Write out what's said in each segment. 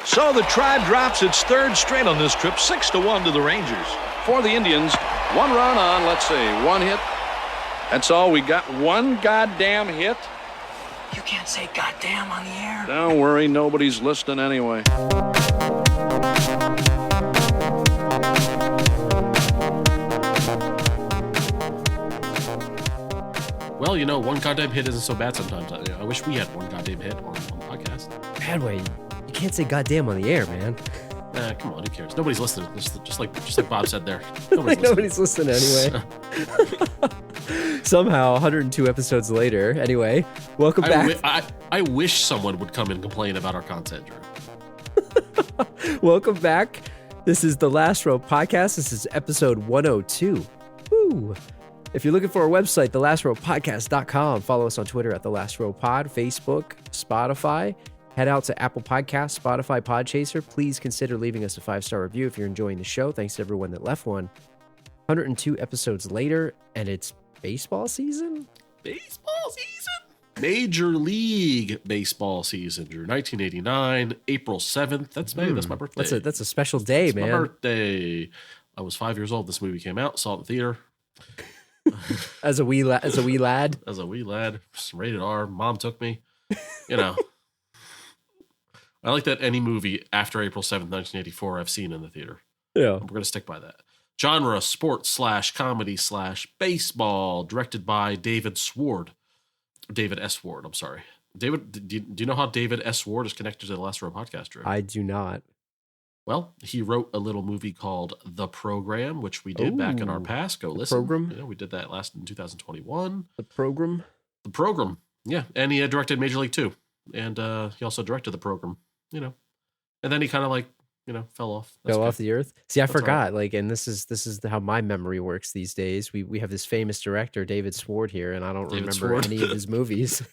So the Tribe drops its third straight on this trip, 6-1 to the Rangers. For the Indians, one run on, let's see, one hit. That's all we got. One goddamn hit. You can't say goddamn on the air. Don't worry, nobody's listening anyway. Well, you know, one goddamn hit isn't so bad sometimes. I wish we had one goddamn hit on the podcast. Badway, you can't say goddamn on the air, man. Come on, who cares? Nobody's listening. Just like Bob said there. Nobody's listening anyway. Somehow, 102 episodes later. Anyway, welcome back. I wish someone would come and complain about our content, Drew. Welcome back. This is the Last Row Podcast. This is episode 102. Woo! If you're looking for our website, thelastrowpodcast.com. Follow us on Twitter at The Last Row Pod, Facebook, Spotify. Head out to Apple Podcasts, Spotify, Podchaser. Please consider leaving us a 5-star review if you're enjoying the show. Thanks to everyone that left one. 102 episodes later, and it's baseball season? Baseball season? Major League Baseball season, Drew. 1989, April 7th. That's May. That's my birthday. That's a special day, man. My birthday. I was 5 years old. This movie came out. Saw it in the theater. As a wee lad. As a wee lad. Rated R. Mom took me. You know. I like that any movie after April 7th, 1984 I've seen in the theater. Yeah. We're going to stick by that. Genre, sports/comedy/baseball. Directed by David S. Ward, I'm sorry. David, do you know how David S. Ward is connected to the Last Row Podcast, Drew? I do not. Well, he wrote a little movie called The Program, which we did back in our past. Go listen. Program? You know, we did that last in 2021. The Program? The Program, yeah. And he directed Major League 2. And he also directed The Program, you know. And then he kind of like, you know, fell off. Fell off the earth? See, I forgot. Right. Like, and this is how my memory works these days. We have this famous director, David Sword, here, and I don't remember any of his movies.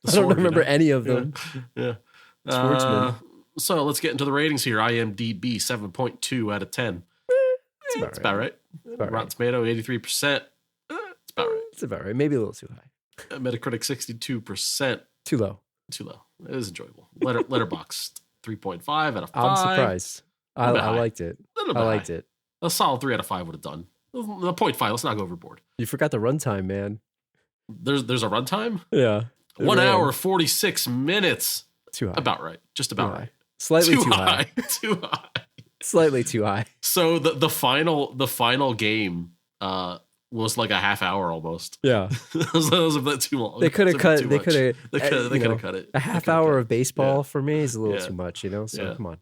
I don't remember any of them. Yeah. Sportsman. So let's get into the ratings here. IMDb 7.2 out of 10. It's about right. Rotten Tomato 83%. It's about right. It's about right. Maybe a little too high. Metacritic 62%. Too low. It is enjoyable. Letterboxd 3.5 out of 5. I'm surprised. I liked it. I liked it. A solid 3 out of 5 would have done. The 0.5. Let's not go overboard. You forgot the runtime, man. There's a runtime? Yeah. 1 hour 46 minutes. Too high. About right. Just about right. Slightly too high. Too high. Slightly too high. So the final game was like a half hour almost. Yeah. That was a bit too long. They could have cut. They could have cut it. A half hour of baseball for me is a little too much, you know. So come on.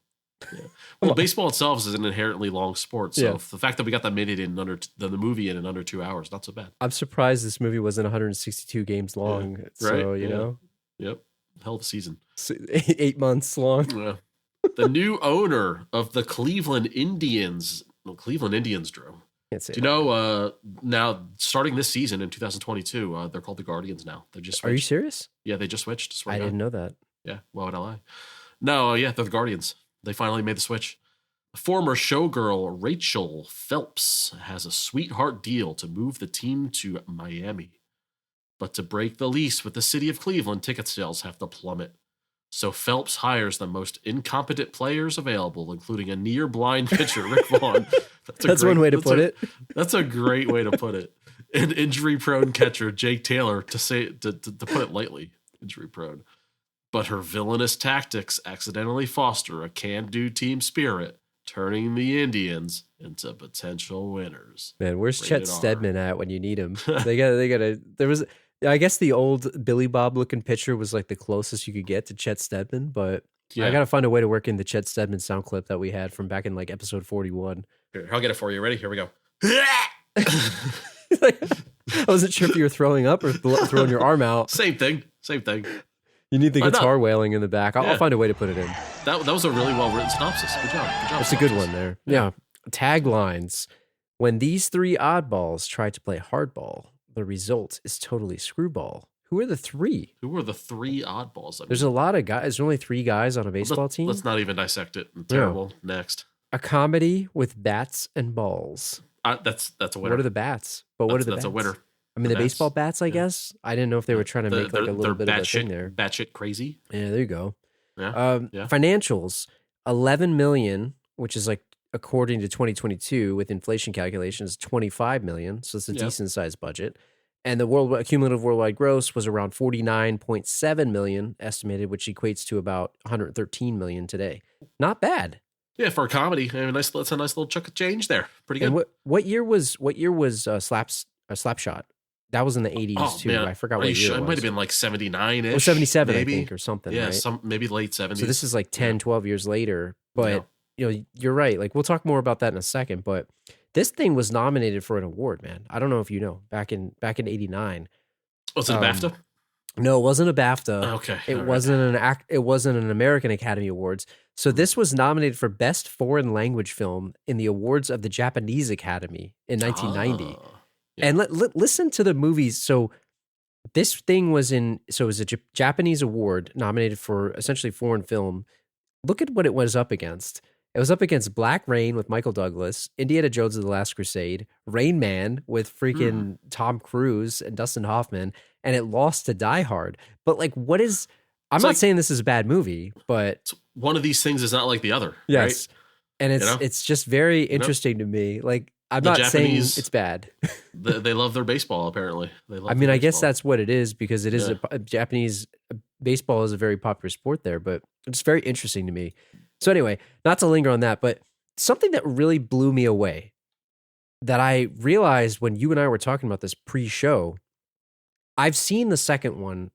Yeah. Well, baseball itself is an inherently long sport, so the fact that we got the movie in under 2 hours, not so bad. I'm surprised this movie wasn't 162 games long. Right? So you know. Yep. Hell of a season. 8 months long. Yeah. The new owner of the Cleveland Indians, Drew. Can't say Do you know, now starting this season in 2022, they're called the Guardians now. They just switched. Are you serious? Yeah, they just switched. I didn't know that. Yeah, why would I lie? No, yeah, they're the Guardians. They finally made the switch. Former showgirl Rachel Phelps has a sweetheart deal to move the team to Miami. But to break the lease with the city of Cleveland, ticket sales have to plummet. So Phelps hires the most incompetent players available, including a near-blind pitcher, Rick Vaughn. That's one way to put it. That's a great way to put it. An injury-prone catcher, Jake Taylor, to put it lightly, injury-prone. But her villainous tactics accidentally foster a can-do team spirit, turning the Indians into potential winners. Man, where's Rated Chet R. Steadman at when you need him? I guess the old Billy Bob looking pitcher was like the closest you could get to Chet Steadman, but I got to find a way to work in the Chet Steadman sound clip that we had from back in like episode 41. Here, I'll get it for you. Ready? Here we go. I wasn't sure if you were throwing up or throwing your arm out. Same thing. You need the guitar wailing in the back. I'll find a way to put it in. That was a really well-written synopsis. Good job. That's a good one there. Yeah. Taglines. When these three oddballs try to play hardball, the result is totally screwball. Who are the three? Who are the three oddballs? There's a lot of guys. There's only 3 guys on a baseball team. Let's not even dissect it. Terrible. Yeah. Next. A comedy with bats and balls. That's a winner. What are the bats? But what are the bats? That's a winner. I mean, the baseball bats, I guess. I didn't know if they were trying to make like a little bit of a thing there. Batshit crazy. Yeah, there you go. Yeah. Financials. 11 million, which is like according to 2022 with inflation calculations, 25 million. So it's a decent sized budget. And the cumulative worldwide gross was around 49.7 million estimated, which equates to about 113 million today. Not bad. Yeah, for a comedy, that's a nice little chunk of change there. Pretty good. And what year was Slapshot? That was in the 80s too. Man, I forgot what year it was. It might have been like 79-ish. Or 77, maybe. I think, or something. Yeah, right? Maybe late 70s. So this is like 10, 12 years later. But you're right. Like we'll talk more about that in a second. But this thing was nominated for an award, man. I don't know if you know. Back in '89. Was it a BAFTA? No, it wasn't a BAFTA. Okay. It wasn't an American Academy Awards. So this was nominated for Best Foreign Language Film in the awards of the Japanese Academy in 1990. And listen to the movies. So this thing was it was a Japanese award nominated for essentially foreign film. Look at what it was up against. It was up against Black Rain with Michael Douglas, Indiana Jones and the Last Crusade, Rain Man with freaking Tom Cruise and Dustin Hoffman, and it lost to Die Hard. But like, I'm not saying this is a bad movie, but one of these things is not like the other. Yes. Right? And it's just very interesting to me. Like, I'm not saying it's bad. They love their baseball, apparently. I guess that's what it is, because it is a Japanese baseball is a very popular sport there, but it's very interesting to me. So anyway, not to linger on that, but something that really blew me away that I realized when you and I were talking about this pre-show, I've seen the second one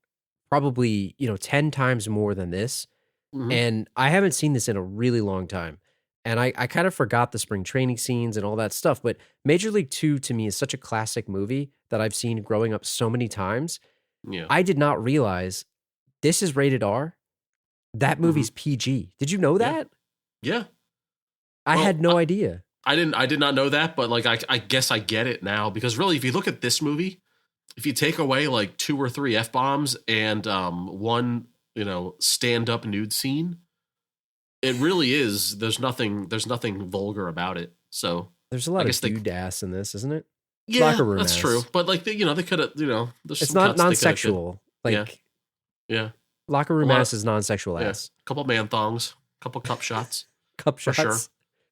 probably, 10 times more than this. Mm-hmm. And I haven't seen this in a really long time. And I kind of forgot the spring training scenes and all that stuff. But Major League 2 to me is such a classic movie that I've seen growing up so many times. Yeah. I did not realize this is rated R. That movie's PG. Did you know that? Yeah. I had no idea. I did not know that, but like I guess I get it now, because really, if you look at this movie, if you take away like 2 or 3 F-bombs and one, stand-up nude scene, it really is. There's nothing vulgar about it. So there's a lot of dude ass in this, isn't it? Yeah, locker room that's ass. True. But like they could have, it's not non-sexual. Yeah. Locker room ass is non-sexual ass. A couple man thongs, a couple cup shots. Cup shots. For sure.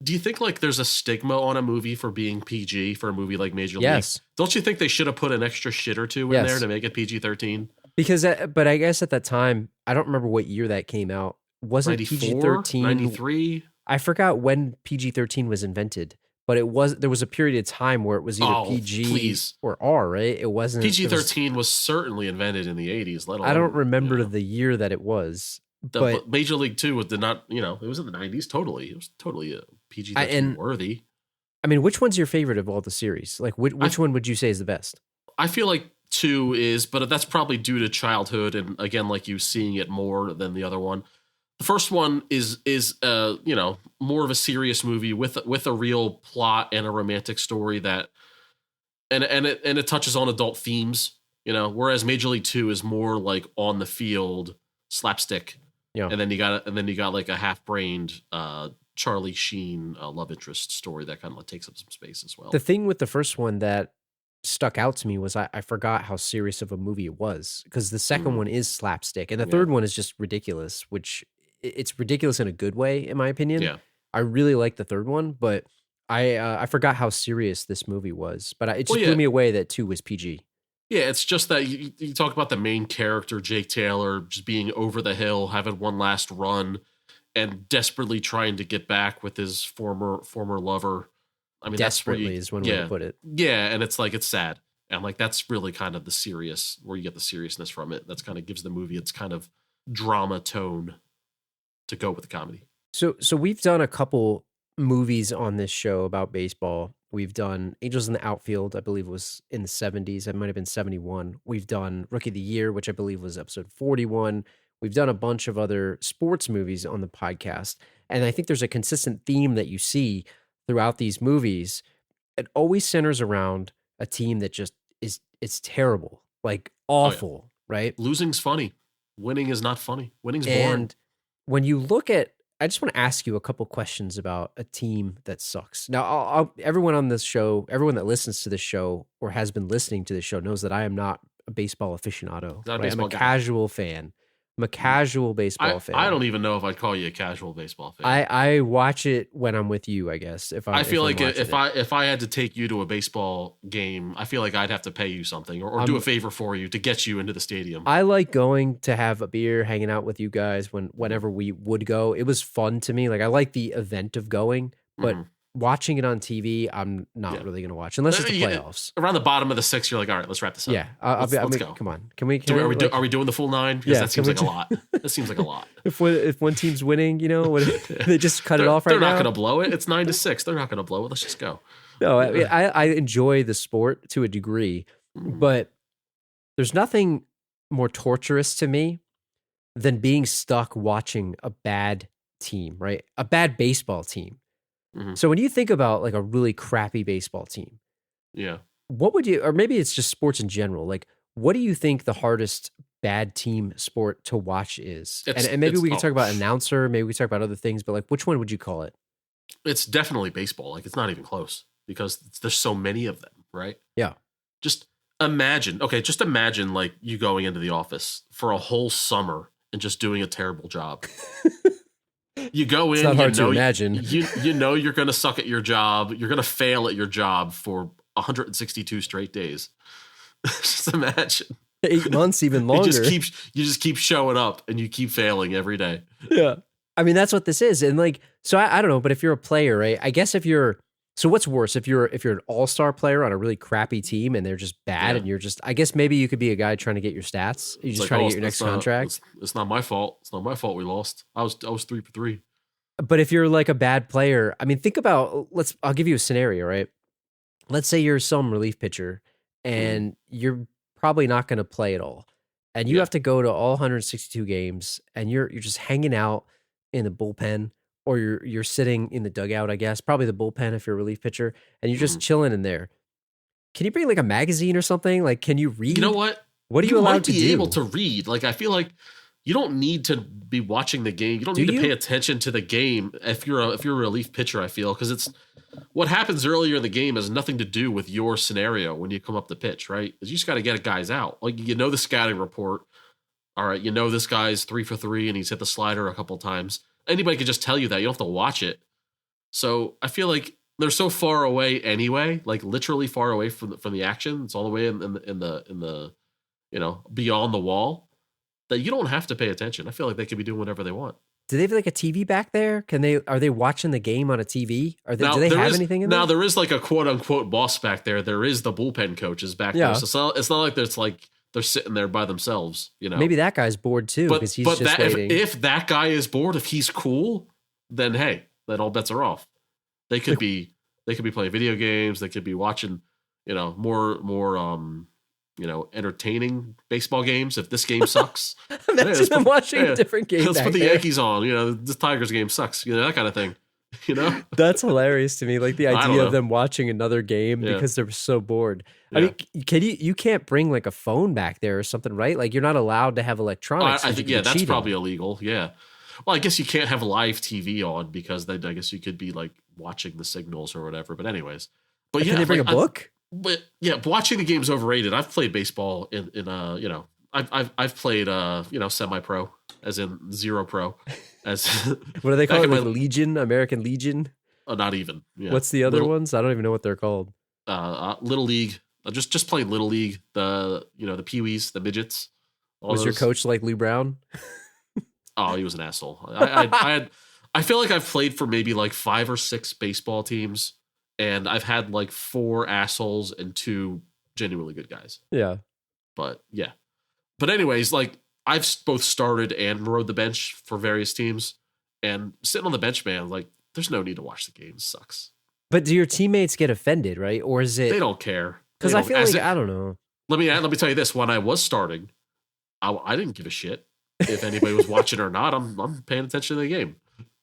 Do you think like there's a stigma on a movie for being PG for a movie like Major League? Yes. Don't you think they should have put an extra shit or two in there to make it PG-13? Because, but I guess at that time, I don't remember what year that came out. Wasn't PG-13? 93? I forgot when PG-13 was invented, but there was a period of time where it was either PG or R, right? It wasn't. PG-13 was certainly invented in the 80s. I don't remember the year that it was. But Major League 2 did not, it was in the 90s totally. It was totally PG-13 worthy. I mean, which one's your favorite of all the series? Like, which one would you say is the best? I feel like 2 is, but that's probably due to childhood and, again, like you seeing it more than the other one. The first one is more of a serious movie with a real plot and a romantic story that, and it touches on adult themes, whereas Major League 2 is more like on the field slapstick. Yeah. And then you got like a half-brained Charlie Sheen love interest story that kind of takes up some space as well. The thing with the first one that stuck out to me was I forgot how serious of a movie it was, because the second one is slapstick and the third one is just ridiculous, which it's ridiculous in a good way, in my opinion. Yeah. I really like the third one, but I forgot how serious this movie was. But it just blew me away that 2 was PG. Yeah, it's just that you talk about the main character, Jake Taylor, just being over the hill, having one last run, and desperately trying to get back with his former lover. I mean, desperately is one way to put it. Yeah, and it's like, it's sad. And like, that's really kind of where you get the seriousness from it. That's kind of gives the movie its kind of drama tone to go with the comedy. So we've done a couple movies on this show about baseball. We've done Angels in the Outfield, I believe it was in the 70s. It might have been 71. We've done Rookie of the Year, which I believe was episode 41. We've done a bunch of other sports movies on the podcast. And I think there's a consistent theme that you see throughout these movies. It always centers around a team that just it's terrible, like awful, right? Losing's funny. Winning is not funny. Winning's boring. And when you look at, I just want to ask you a couple questions about a team that sucks. Now, everyone on this show, everyone that listens to this show or has been listening to this show knows that I am not a baseball aficionado. Right? I'm a casual fan. I'm a casual baseball fan. I don't even know if I'd call you a casual baseball fan. I watch it when I'm with you, I guess. I feel like if I had to take you to a baseball game, I feel like I'd have to pay you something or do a favor for you to get you into the stadium. I like going to have a beer, hanging out with you guys whenever we would go. It was fun to me. Like I like the event of going, but watching it on TV, I'm not really going to watch unless it's the playoffs. Around the bottom of the sixth, you're like, all right, let's wrap this up. Yeah, let's go. Come on, can we? Are we doing the full 9? Because that seems like a lot. That seems like a lot. If one team's winning, they just cut it off right now. They're not going to blow it. It's 9-6. They're not going to blow it. Let's just go. No, I mean, I enjoy the sport to a degree, but there's nothing more torturous to me than being stuck watching a bad team, right? A bad baseball team. So when you think about like a really crappy baseball team, what would you, or maybe it's just sports in general, like what do you think the hardest bad team sport to watch is? And maybe we can talk about announcer, maybe we talk about other things, but like which one would you call it? It's definitely baseball. Like it's not even close because there's so many of them, right? Yeah. Just imagine like you going into the office for a whole summer and just doing a terrible job. You go in, it's not hard to imagine. You know you're going to suck at your job. You're going to fail at your job for 162 straight days. Just imagine 8 months, even longer. You just keep showing up and you keep failing every day. Yeah, I mean that's what this is, and like so I don't know, but if you're a player, right? I guess so what's worse if you're an all-star player on a really crappy team and they're just bad and you're just I guess maybe you could be a guy trying to get your stats. You just trying to get your next contract. It's not my fault. It's not my fault we lost. I was 3 for 3. But if you're like a bad player, I mean think about I'll give you a scenario, right? Let's say you're some relief pitcher and you're probably not going to play at all. And you have to go to all 162 games and you're just hanging out in the bullpen. Or you're sitting in the dugout, I guess, probably the bullpen if you're a relief pitcher, and you're just chilling in there. Can you bring like a magazine or something? Like, can you read? You know what? What are you allowed to do? You might be able to read. Like, I feel like you don't need to be watching the game. You don't need to pay attention to the game if you're a relief pitcher. I feel because it's what happens earlier in the game has nothing to do with your scenario when you come up the pitch, right? You just got to get guys out. Like the scouting report. All right, this guy's 3 for 3 and he's hit the slider a couple times. Anybody could just tell you that. You don't have to watch it. So I feel like they're so far away anyway, like literally far away from the action. It's all the way in the beyond the wall that you don't have to pay attention. I feel like they could be doing whatever they want. Do they have like a TV back there? Are they watching the game on a TV? Do they have anything in there? Now there is like a quote unquote boss back there. There is the bullpen coaches back there. So it's not like there's like they're sitting there by themselves, Maybe that guy's bored too because he's just waiting. If that guy is bored, if he's cool, then hey, then all bets are off. They could be playing video games. They could be watching, more entertaining baseball games. If this game sucks, imagine them watching a different game. Let's put the Yankees on. This Tigers game sucks. That kind of thing. That's hilarious to me. Like the idea of them watching another game because they're so bored. I mean, you can't bring like a phone back there or something, right? Like you're not allowed to have electronics. I think that's probably illegal. Yeah. Well, I guess you can't have live TV on because then I guess you could be like watching the signals or whatever. But anyways, can they bring a book? But yeah, watching the game's overrated. I've played baseball I've played semi-pro as in 0 pro. As what are they called? Like Legion, American Legion? Not even. Yeah. What's the other ones? I don't even know what they're called. Little League. Just playing Little League. The peewees, the midgets. Was your coach like Lou Brown? Oh, he was an asshole. I feel like I've played for maybe like 5 or 6 baseball teams, and I've had like 4 assholes and 2 genuinely good guys. Yeah. But yeah. But anyways, like I've both started and rode the bench for various teams, and sitting on the bench, man, like there's no need to watch the game. It sucks. But do your teammates get offended, right? Or is it? They don't care. Because I feel like I don't know. Let me tell you this: when I was starting, I didn't give a shit if anybody was watching or not. I'm paying attention to the game.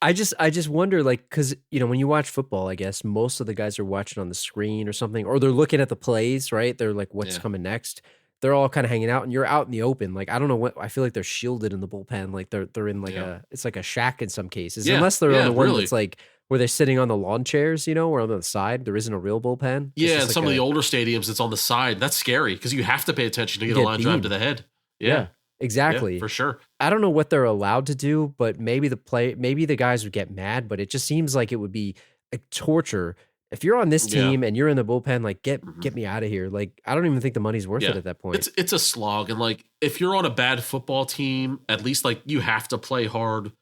I just wonder, like, because when you watch football, I guess most of the guys are watching on the screen or something, or they're looking at the plays, right? They're like, what's coming next? They're all kind of hanging out, and you're out in the open. Like, I don't know what. I feel like they're shielded in the bullpen. Like they're in like it's like a shack in some cases, unless they're on the one that's like where they're sitting on the lawn chairs, or on the side. There isn't a real bullpen. Yeah, and some of the older stadiums, it's on the side. That's scary because you have to pay attention to get a line drive to the head. Yeah. Exactly. Yeah, for sure. I don't know what they're allowed to do, but maybe the guys would get mad, but it just seems like it would be like torture. If you're on this Yeah. team and you're in the bullpen, like get Mhm. me out of here. Like I don't even think the money's worth Yeah. it at that point. It's a slog, and like if you're on a bad football team, at least like you have to play hard,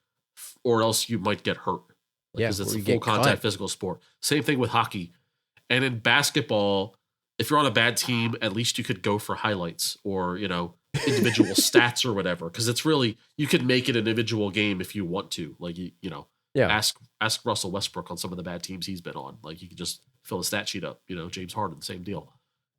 or else you might get hurt. Yeah, Because it's or a you full get contact cut. physical sport. Same thing with hockey, and in basketball, if you're on a bad team, at least you could go for highlights or individual stats or whatever. Because it's really you could make it an individual game if you want to. Like Yeah. ask Russell Westbrook on some of the bad teams he's been on. Like you could just fill the stat sheet up. James Harden, same deal.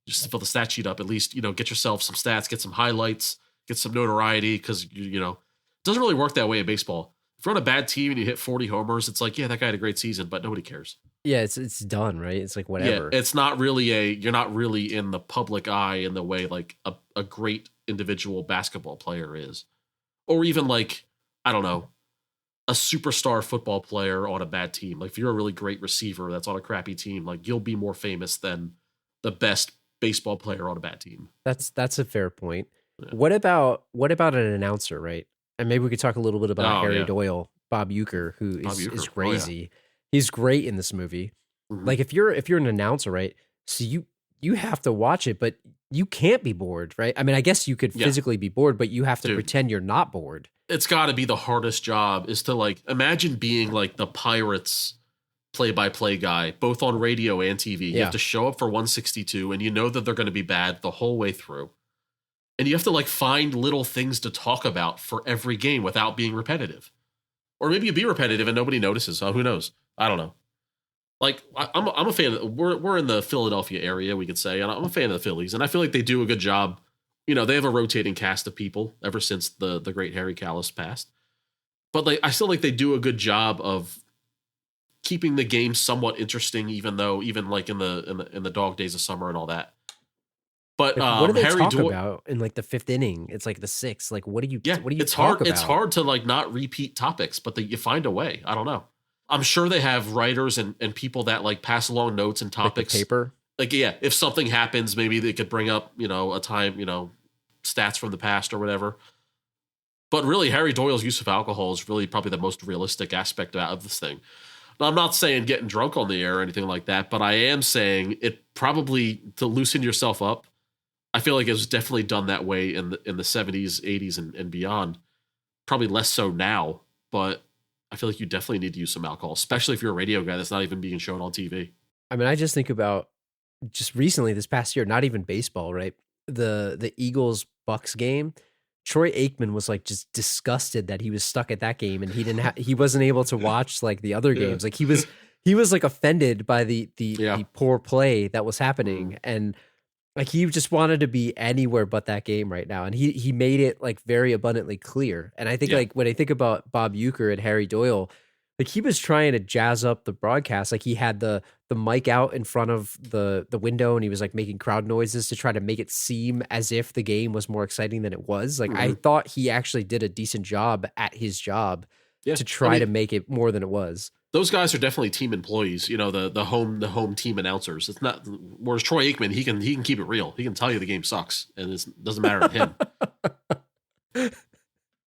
Just fill the stat sheet up. At least get yourself some stats, get some highlights, get some notoriety. Because it doesn't really work that way in baseball. If you're on a bad team and you hit 40 homers, it's like, yeah, that guy had a great season, but nobody cares. Yeah, it's done, right? It's like whatever. Yeah, it's not really you're not really in the public eye in the way like a great individual basketball player is. Or even like, I don't know, a superstar football player on a bad team. Like if you're a really great receiver that's on a crappy team, like you'll be more famous than the best baseball player on a bad team. That's a fair point. Yeah. What about an announcer, right? And maybe we could talk a little bit about Harry Doyle, Bob Uecker, who is crazy. He's great in this movie. Mhm. Like if you're an announcer, right? So you have to watch it, but you can't be bored, right? I mean, I guess you could physically be bored, but you have to pretend you're not bored. It's got to be the hardest job is to like imagine being like the Pirates play-by-play guy, both on radio and TV. You have to show up for 162 and you know that they're going to be bad the whole way through. And you have to like find little things to talk about for every game without being repetitive. Or maybe you be repetitive and nobody notices. Oh, who knows? I don't know. Like I'm a fan. We're in the Philadelphia area, we could say, and I'm a fan of the Phillies, and I feel like they do a good job. They have a rotating cast of people ever since the great Harry Callis passed. But like I still like they do a good job of keeping the game somewhat interesting, even like in the dog days of summer and all that. But Like, what do they Harry talk Doyle, about in like the fifth inning? It's like the sixth. Like what do you it's talk hard. about? It's hard to like not repeat topics, but you find a way. I don't know. I'm sure they have writers and people that like pass along notes and topics. Like the paper. Like, yeah, if something happens, maybe they could bring up, a time, stats from the past or whatever. But really, Harry Doyle's use of alcohol is really probably the most realistic aspect of this thing. Now, I'm not saying getting drunk on the air or anything like that, but I am saying it probably to loosen yourself up. I feel like it was definitely done that way in the 70s, 80s, and beyond. Probably less so now, but I feel like you definitely need to use some alcohol, especially if you're a radio guy that's not even being shown on TV. I mean, I just think about just recently this past year, not even baseball, right? The Eagles Bucks game. Troy Aikman was like just disgusted that he was stuck at that game and he wasn't able to watch like the other games. Like he was like offended by the poor play that was happening. And like he just wanted to be anywhere but that game right now. And he made it like very abundantly clear. And I think like when I think about Bob Uecker and Harry Doyle, like he was trying to jazz up the broadcast. Like he had the mic out in front of the window and he was like making crowd noises to try to make it seem as if the game was more exciting than it was. Like I thought he actually did a decent job at his job to try to make it more than it was. Those guys are definitely team employees, the home team announcers. It's not, whereas Troy Aikman, he can keep it real. He can tell you the game sucks and it doesn't matter to him.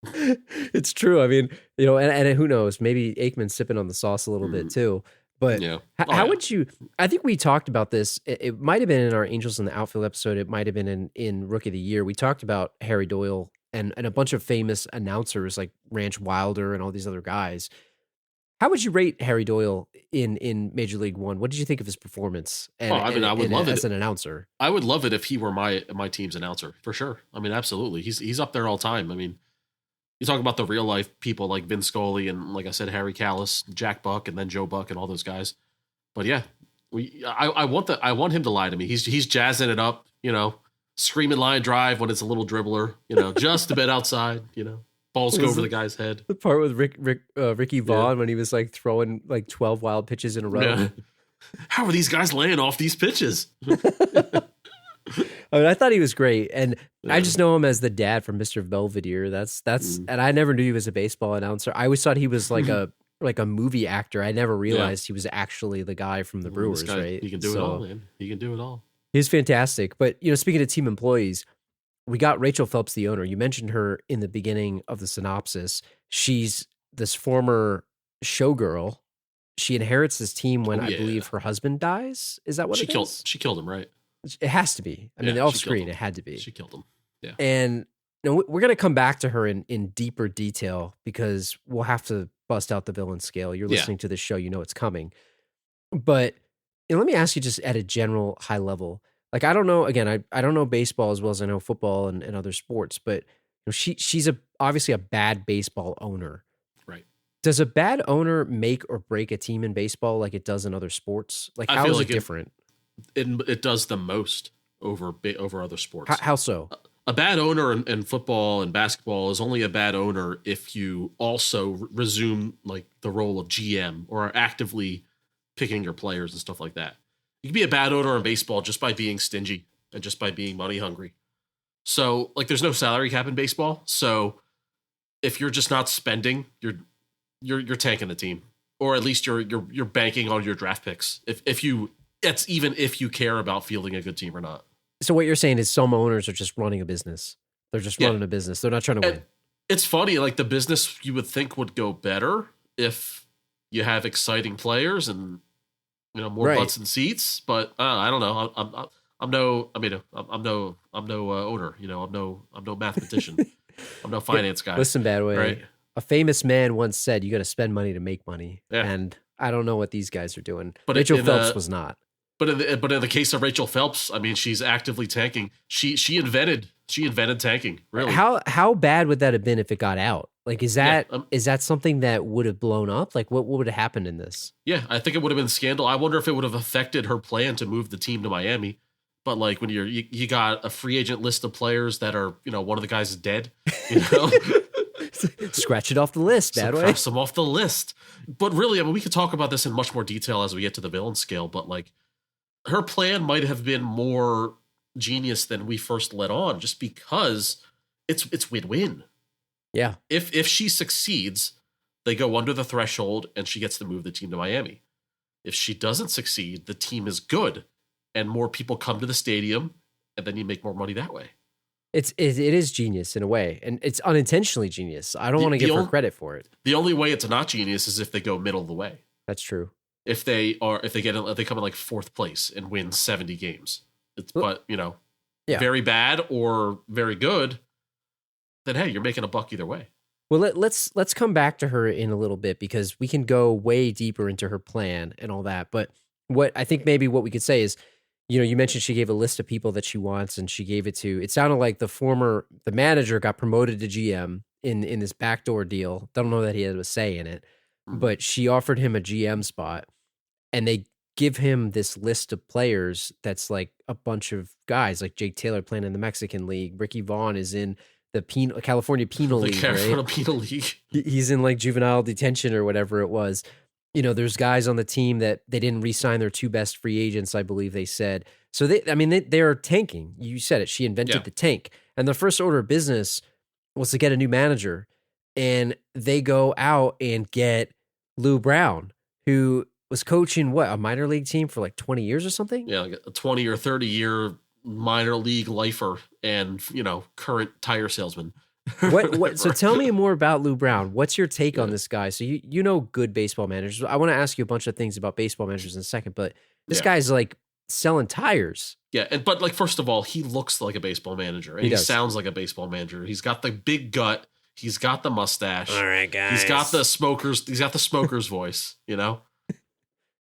It's true. I mean, and who knows, maybe Aikman's sipping on the sauce a little bit too. But how would you, I think we talked about this. It might've been in our Angels in the Outfield episode. It might've been in Rookie of the Year. We talked about Harry Doyle and a bunch of famous announcers like Ranch Wilder and all these other guys. How would you rate Harry Doyle in Major League One? What did you think of his performance? I would love it as an announcer. I would love it if he were my team's announcer for sure. I mean, absolutely. He's up there all time. I mean, you talk about the real life people like Vin Scully and like I said, Harry Callis, Jack Buck, and then Joe Buck and all those guys. But yeah, I want him to lie to me. He's jazzing it up, screaming line drive when it's a little dribbler, just a bit outside, balls go over the guy's head. The part with Ricky Vaughn when he was like throwing like 12 wild pitches in a row. Yeah. How are these guys laying off these pitches? I mean, I thought he was great, and I just know him as the dad from Mr. Belvedere. That's and I never knew he was a baseball announcer. I always thought he was like a movie actor. I never realized he was actually the guy from the Brewers. Right? He can do it all, man. He can do it all. He's fantastic. But speaking of team employees, we got Rachel Phelps, the owner. You mentioned her in the beginning of the synopsis. She's this former showgirl. She inherits this team when I believe her husband dies. Is that what it is? She killed him, right? It has to be. I mean, off screen, it had to be. She killed him. Yeah. And we're going to come back to her in deeper detail because we'll have to bust out the villain scale. You're listening to this show, you know it's coming. But let me ask you just at a general high level. Like, I don't know, again, I don't know baseball as well as I know football and other sports, but she's obviously a bad baseball owner. Right. Does a bad owner make or break a team in baseball like it does in other sports? Like, how is it different? It does the most over other sports. How so? A bad owner in football and basketball is only a bad owner if you also resume like the role of GM or are actively picking your players and stuff like that. You can be a bad owner in baseball just by being stingy and just by being money hungry. So like there's no salary cap in baseball. So if you're just not spending, you're tanking the team, or at least you're banking on your draft picks. That's even if you care about fielding a good team or not. So what you're saying is some owners are just running a business. They're just running a business. They're not trying to win. It's funny, like the business you would think would go better if you have exciting players and more butts and seats. But I don't know. I'm no owner. I'm no mathematician. I'm no finance guy. Listen, Badway. Right? A famous man once said, "You got to spend money to make money." Yeah. And I don't know what these guys are doing. But Rachel Phelps was not. But in the case of Rachel Phelps, I mean, she's actively tanking. She invented tanking. Really. How bad would that have been if it got out? Like, is that something that would have blown up? Like, what would have happened in this? Yeah, I think it would have been scandal. I wonder if it would have affected her plan to move the team to Miami. But like when you got a free agent list of players that are, one of the guys is dead, Scratch it off the list, Badway. Cross them off the list. But really, I mean, we could talk about this in much more detail as we get to the villain scale. But like, her plan might have been more genius than we first let on, just because it's win-win. Yeah. If she succeeds, they go under the threshold and she gets to move the team to Miami. If she doesn't succeed, the team is good and more people come to the stadium, and then you make more money that way. It is genius in a way, and it's unintentionally genius. I don't want to give her credit for it. The only way it's not genius is if they go middle of the way. That's true. If they come in like fourth place and win 70 games, very bad or very good, then hey, you're making a buck either way. Well, let's come back to her in a little bit because we can go way deeper into her plan and all that. But what I think maybe what we could say is, you mentioned she gave a list of people that she wants, and she gave it to. It sounded like the manager got promoted to GM in this backdoor deal. Don't know that he had a say in it, but she offered him a GM spot, and they give him this list of players that's like a bunch of guys, like Jake Taylor playing in the Mexican League. Ricky Vaughn is in the California Penal League. California right? Penal League. He's in like juvenile detention or whatever it was. There's guys on the team that they didn't re-sign their two best free agents, I believe they said. So they're tanking. You said it. She invented the tank. And the first order of business was to get a new manager. And they go out and get Lou Brown, who was coaching a minor league team for like 20 years or something? Yeah, like a 20 or 30 year minor league lifer and, current tire salesman. What? So tell me more about Lou Brown. What's your take on this guy? So you know good baseball managers. I want to ask you a bunch of things about baseball managers in a second, but this guy's like selling tires. Yeah, but like first of all, he looks like a baseball manager, and he sounds like a baseball manager. He's got the big gut. He's got the mustache. All right, guys. He's got the smoker's voice,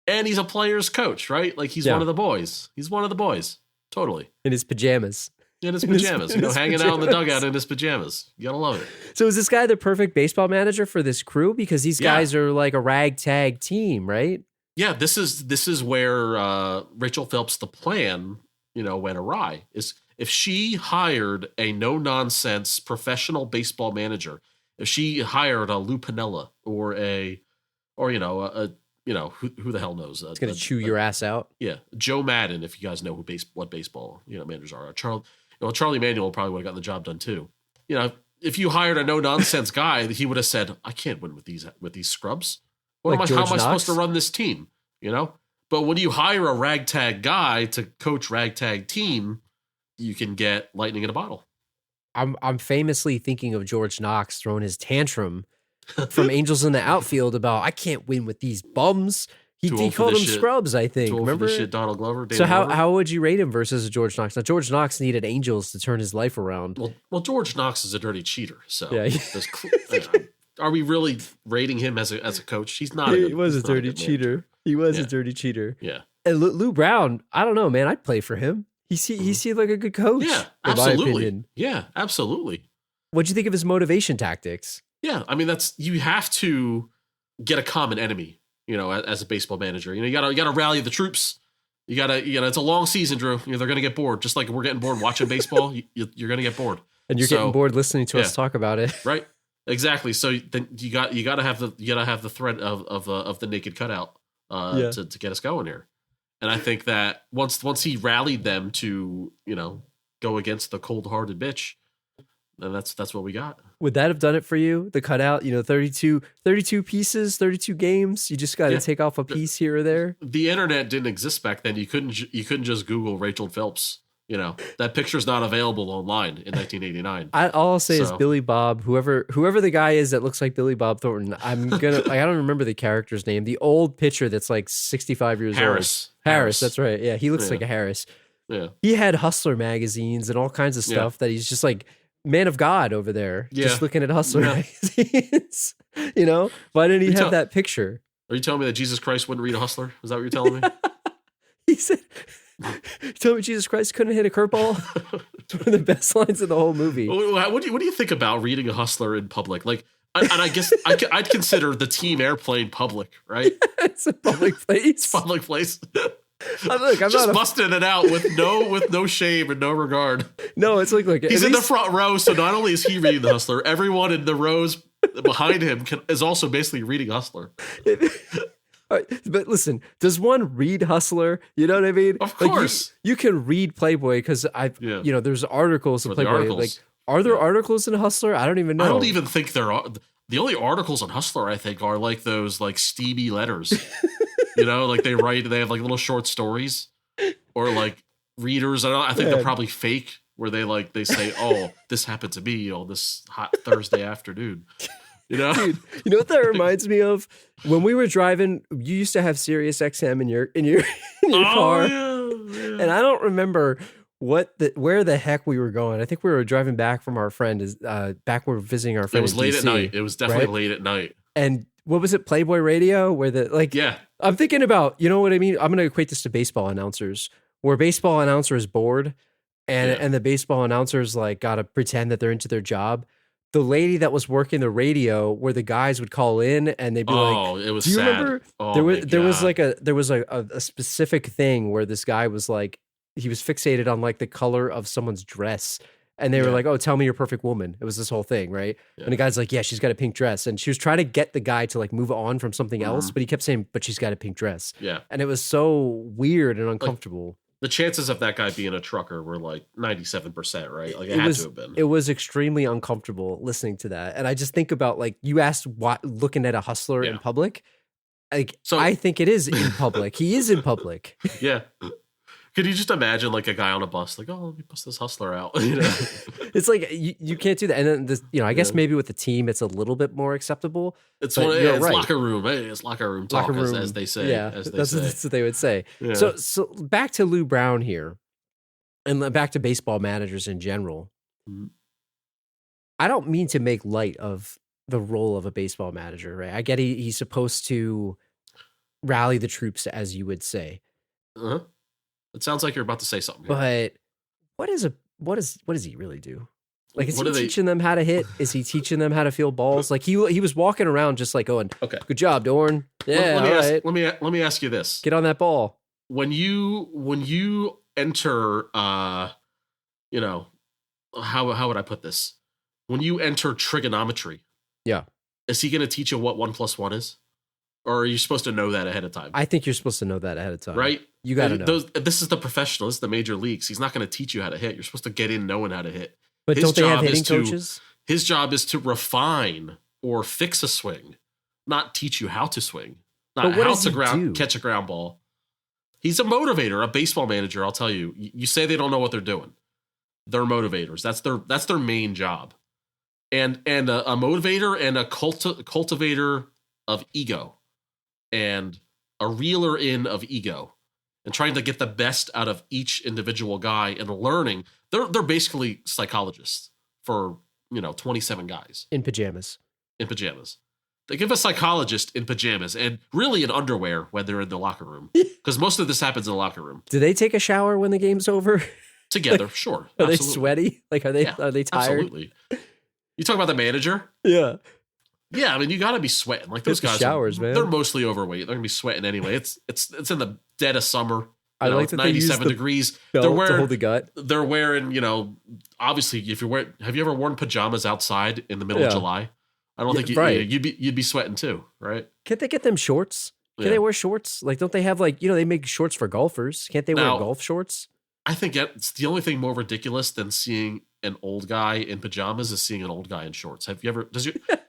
And he's a player's coach, right? Like he's one of the boys. He's one of the boys. Totally. In his pajamas. Hanging out in the dugout in his pajamas. You gotta love it. So is this guy the perfect baseball manager for this crew? Because these guys are like a ragtag team, right? Yeah, this is where Rachel Phelps, the plan, went awry. Is if she hired a no-nonsense professional baseball manager, if she hired a Lou Piniella or who the hell knows? It's gonna chew your ass out. Yeah, Joe Madden, if you guys know what baseball managers are. Charlie Manuel probably would have gotten the job done too. If you hired a no nonsense guy, he would have said, "I can't win with these scrubs. How am I supposed to run this team?" But when you hire a ragtag guy to coach ragtag team, you can get lightning in a bottle. I'm famously thinking of George Knox throwing his tantrum from Angels in the Outfield about I can't win with these bums. He called them scrubs, I think. Remember? Shit, Donald Glover. So how would you rate him versus George Knox? Now George Knox needed Angels to turn his life around. Well, George Knox is a dirty cheater. So yeah. Are we really rating him as a coach? He's not. He was a dirty cheater. He was a dirty cheater. Yeah. And Lou Brown, I don't know, man. I'd play for him. He seemed like a good coach. Yeah, in my opinion. Yeah, absolutely. What'd you think of his motivation tactics? Yeah, I mean you have to get a common enemy. As a baseball manager, you gotta rally the troops. You gotta, it's a long season, Drew. They're gonna get bored, just like we're getting bored watching baseball. You're gonna get bored, and you're getting bored listening to us talk about it, right? Exactly. So then you gotta have the threat of the naked cutout to get us going here. And I think that once he rallied them to go against the cold-hearted bitch, then that's what we got. Would that have done it for you? The cutout, 32 pieces, 32 games. You just got to take off a piece here or there. The internet didn't exist back then. You couldn't just Google Rachel Phelps. That picture's not available online in 1989. All I'll say is Billy Bob, whoever the guy is that looks like Billy Bob Thornton. I don't remember the character's name. The old pitcher that's like 65 years old. Harris. That's right. Yeah, he looks like a Harris. Yeah, he had Hustler magazines and all kinds of stuff that he's just like man of God over there, just looking at Hustler magazines. Why didn't he have that picture? Are you telling me that Jesus Christ wouldn't read a Hustler? Is that what you're telling me? He said, "You told me Jesus Christ couldn't hit a curveball." It's one of the best lines in the whole movie. What do you think about reading a Hustler in public? Like, and I guess I'd consider the Team Airplane public, right? It's a public place. It's a public place. I'm just busting it out with no shame and no regard. No, it's like he's in the front row, so not only is he reading the Hustler, everyone in the rows behind him is also basically reading Hustler. But listen, does one read Hustler? You know what I mean? Of course, you can read Playboy because there's articles in Playboy. Like, are there articles in Hustler? I don't even know. I don't even think there are. The only articles on Hustler, I think, are like those like steamy letters. Like they have like little short stories or like readers. I think they're probably fake where they say, "Oh, this happened to me on this hot Thursday afternoon." Dude, you know what that reminds me of? When we were driving, you used to have Sirius XM in your car. Yeah. And I don't remember where the heck we were going. I think we were driving back from our friend back where we were visiting our friend. It was late at night. It was definitely late at night. And what was it? Playboy Radio, where I'm thinking about, you know what I mean? I'm going to equate this to baseball announcers, where baseball announcer is bored and the baseball announcers like got to pretend that they're into their job. The lady that was working the radio, where the guys would call in and they'd be it was do you sad. Remember? There was a specific thing where this guy was like, he was fixated on like the color of someone's dress. And they were like, "Oh, tell me your perfect woman." It was this whole thing, right? Yeah. And the guy's like, "Yeah, she's got a pink dress." And she was trying to get the guy to like move on from something else, but he kept saying, "But she's got a pink dress." Yeah. And it was so weird and uncomfortable. Like, the chances of that guy being a trucker were like 97%, right? Like it had to have been. It was extremely uncomfortable listening to that. And I just think about like you asked looking at a Hustler in public. Like I think it is in public. He is in public. Yeah. Could you just imagine like a guy on a bus, like, "Oh, let me bust this Hustler out." It's like you can't do that. And then this, I guess maybe with the team, it's a little bit more acceptable. It's locker room. Hey, it's locker room talk, as they say. Yeah, that's what they would say. Yeah. So back to Lou Brown here, and back to baseball managers in general. Mm-hmm. I don't mean to make light of the role of a baseball manager, right? I get he's supposed to rally the troops, as you would say. Uh-huh. It sounds like you're about to say something. But what does he really do? Like, is he teaching them how to hit? Is he teaching them how to feel balls? Like he was walking around just like going, "Okay, good job, Dorn. Yeah, let me ask you this: get on that ball." When you enter, how would I put this? When you enter trigonometry, is he going to teach you what 1 + 1 is? Or are you supposed to know that ahead of time? I think you're supposed to know that ahead of time. Right? You got to know. This is the professional. This is the major leagues. He's not going to teach you how to hit. You're supposed to get in knowing how to hit. But don't they have hitting coaches? His job is to refine or fix a swing, not teach you how to swing. Not how to catch a ground ball. He's a motivator, a baseball manager, I'll tell you. You say they don't know what they're doing. They're motivators. That's their main job. And a motivator and a cultivator of ego, and a reeler in of ego, and trying to get the best out of each individual guy and learning. They're basically psychologists for 27 guys In pajamas. They give a psychologist in pajamas and really in underwear when they're in the locker room, because most of this happens in the locker room. Do they take a shower when the game's over? Together, sure. Are they Absolutely. sweaty? Like, are they tired? Absolutely. You talk about the manager? Yeah. Yeah, I mean, you got to be sweating. Like those Get the guys, showers, man. They're mostly overweight. They're gonna be sweating anyway. It's in the dead of summer. I like it's that they use 97 the degrees. belt They're to wearing hold the gut. They're wearing, obviously, if you're wearing, have you ever worn pajamas outside in the middle of July? I don't think you'd be sweating too, right? Can't they get them shorts? Can they wear shorts? Like, don't they have they make shorts for golfers? Can't they wear golf shorts? I think it's the only thing more ridiculous than seeing an old guy in pajamas is seeing an old guy in shorts. Have you ever?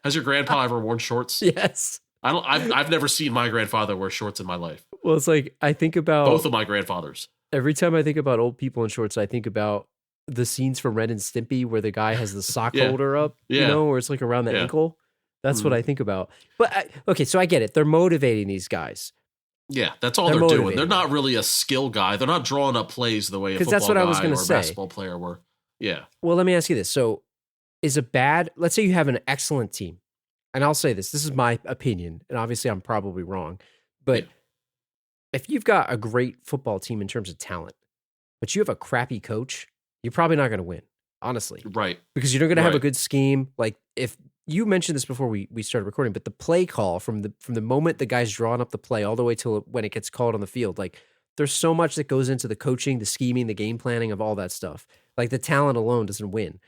Has your grandpa ever worn shorts? Yes. I've never seen my grandfather wear shorts in my life. Well, it's like I think about both of my grandfathers. Every time I think about old people in shorts, I think about the scenes from Ren and Stimpy where the guy has the sock holder up, where it's like around the ankle. That's what I think about. But okay, so I get it. They're motivating these guys. Yeah, that's all they're doing. They're not really a skill guy. They're not drawing up plays the way a football guy or a basketball player were. Yeah. Well, let me ask you this. So let's say you have an excellent team. And I'll say this is my opinion, and obviously I'm probably wrong. But if you've got a great football team in terms of talent, but you have a crappy coach, you're probably not going to win, honestly. Right. Because you're not going to have a good scheme. Like, if you mentioned this before we started recording, but the play call from the moment the guy's drawing up the play all the way till when it gets called on the field, like, there's so much that goes into the coaching, the scheming, the game planning of all that stuff. Like, the talent alone doesn't win.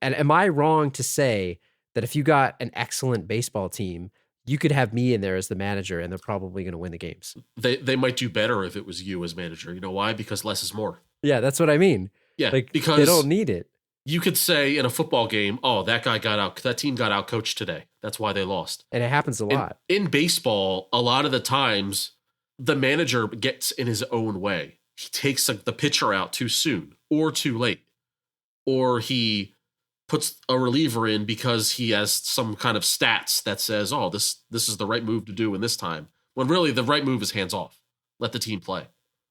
And am I wrong to say that if you got an excellent baseball team, you could have me in there as the manager and they're probably going to win the games? They might do better if it was you as manager. You know why? Because less is more. Yeah, that's what I mean. Yeah, like, because they don't need it. You could say in a football game, oh, that team got out coached today. That's why they lost. And it happens a lot. In baseball, a lot of the times, the manager gets in his own way. He takes the pitcher out too soon or too late. Or he puts a reliever in because he has some kind of stats that says, oh, this is the right move to do in this time. When really the right move is hands off. Let the team play.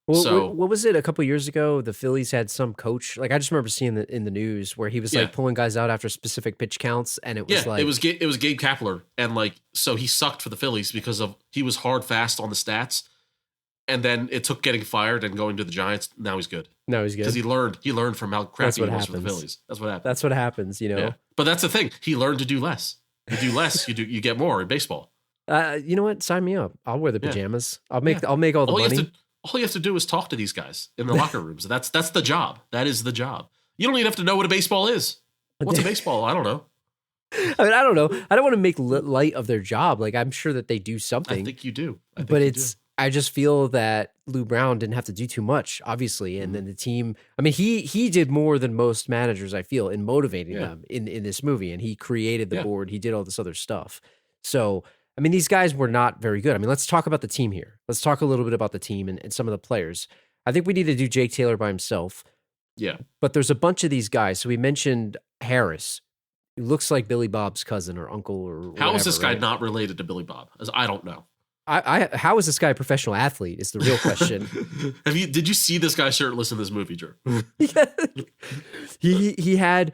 Well, so what was it a couple of years ago? The Phillies had some coach. Like, I just remember seeing in the news where he was like pulling guys out after specific pitch counts, and it was it was Gabe Kapler, and so he sucked for the Phillies because he was hard fast on the stats, and then it took getting fired and going to the Giants. Now he's good. Because he learned from how crappy he was for the Phillies. That's what happens. That's what happens, Yeah. But that's the thing. He learned to do less. You do less, you get more in baseball. You know what? Sign me up. I'll wear the pajamas. I'll make all the money. All you have to do is talk to these guys in the locker rooms. That's the job. That is the job. You don't even have to know what a baseball is. What's a baseball? I don't know. I mean, I don't know. I don't want to make light of their job. Like, I'm sure that they do something. I think you do. I just feel that Lou Brown didn't have to do too much, obviously. And then the team, I mean, he did more than most managers, I feel, in motivating them in this movie. And he created the board. He did all this other stuff. So, I mean, these guys were not very good. I mean, let's talk about the team here. Let's talk a little bit about the team and some of the players. I think we need to do Jake Taylor by himself. Yeah. But there's a bunch of these guys. So we mentioned Harris. He looks like Billy Bob's cousin or uncle or whatever. How is this guy not related to Billy Bob? I don't know. How is this guy a professional athlete is the real question. Did you see this guy shirtless in this movie, Drew? He had,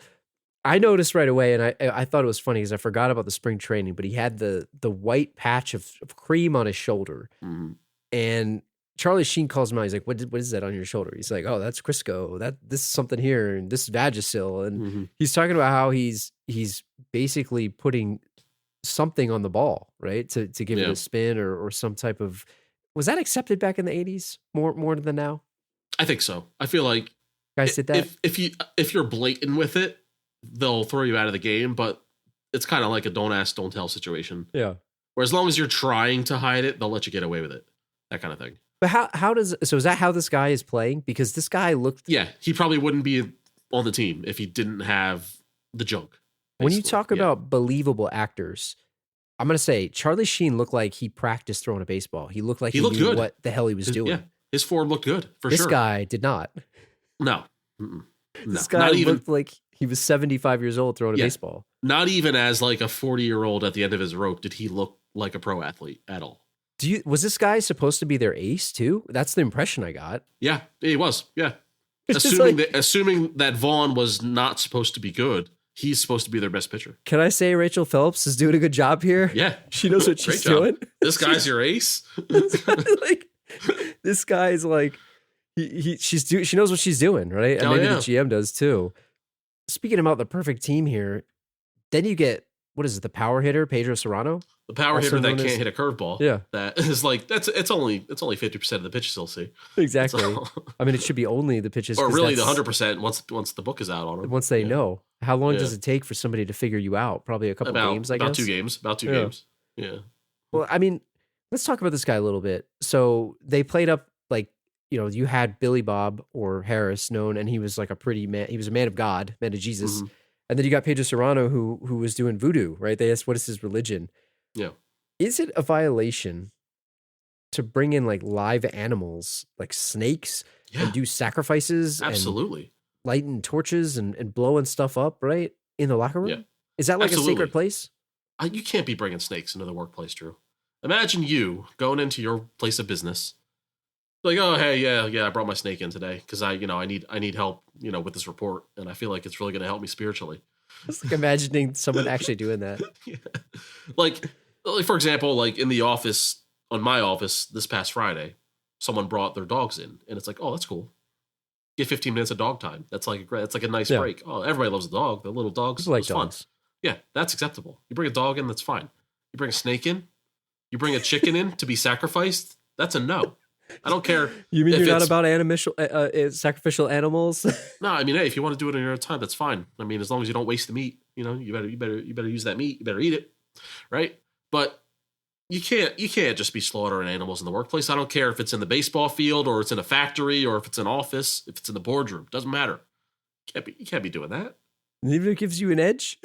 I noticed right away, and I thought it was funny because I forgot about the spring training, but he had the white patch of cream on his shoulder. Mm-hmm. And Charlie Sheen calls him out. He's like, what is that on your shoulder? He's like, oh, that's Crisco. This is something here, and this is Vagisil. And he's talking about how he's basically putting something on the ball, right? To give it a spin or some type of, was that accepted back in the 80s more than now? I think so. I feel like guys did that. If you're blatant with it, they'll throw you out of the game, but it's kind of like a don't ask, don't tell situation. Yeah. Where as long as you're trying to hide it, they'll let you get away with it. That kind of thing. But is that how this guy is playing? Because this guy looked... Yeah, he probably wouldn't be on the team if he didn't have the junk. Basically. When you talk about believable actors, I'm going to say Charlie Sheen looked like he practiced throwing a baseball. He looked like he knew good. What the hell he was doing. Yeah, his form looked good, for sure. This guy did not. No. Mm-mm. This guy looked like he was 75 years old throwing a baseball. Not even as like a 40-year-old at the end of his rope did he look like a pro athlete at all. Was this guy supposed to be their ace too? That's the impression I got. Yeah, he was. Yeah. It's Assuming that Vaughn was not supposed to be good, he's supposed to be their best pitcher. Can I say Rachel Phelps is doing a good job here? Yeah. She knows what she's doing. This guy's your ace? Like, this guy's like, she knows what she's doing, right? And maybe the GM does too. Speaking about the perfect team here, then you get, what is it, the power hitter, Pedro Serrano? The power hitter that can't hit a curveball. Yeah. That is like, it's only 50% of the pitches he'll see. Exactly. I mean, it should be only the pitches. Or really the 100% once the book is out on him. Once they know. How long does it take for somebody to figure you out? Probably a couple games, I guess. About two games. Yeah. Well, I mean, let's talk about this guy a little bit. So they played up like, you had Billy Bob or Harris known, and he was like he was a man of God, man of Jesus. Mm-hmm. And then you got Pedro Serrano who was doing voodoo, right? They asked, what is his religion? Yeah. Is it a violation to bring in like live animals, like snakes, and do sacrifices? Absolutely. And lighting torches and blowing stuff up, right? In the locker room? Yeah. Is that like a sacred place? You can't be bringing snakes into the workplace, Drew. Imagine you going into your place of business. Like, oh, hey, yeah, I brought my snake in today because I need help, with this report, and I feel like it's really going to help me spiritually. It's like imagining someone actually doing that. Yeah. Like, for example, like in the office, on my office this past Friday, someone brought their dogs in, and it's like, oh, that's cool. Get 15 minutes of dog time. That's like a nice break. Oh, everybody loves a dog. The little dogs. Like dogs. Fun. Yeah, that's acceptable. You bring a dog in, that's fine. You bring a snake in, you bring a chicken in to be sacrificed, that's a no. I don't care. You mean you're not about sacrificial animals? No, I mean, hey, if you want to do it in your own time, that's fine. I mean, as long as you don't waste the meat, you better use that meat. You better eat it, right? But you can't just be slaughtering animals in the workplace. I don't care if it's in the baseball field or it's in a factory or if it's an office, if it's in the boardroom. Doesn't matter. You can't be doing that. Even if it gives you an edge.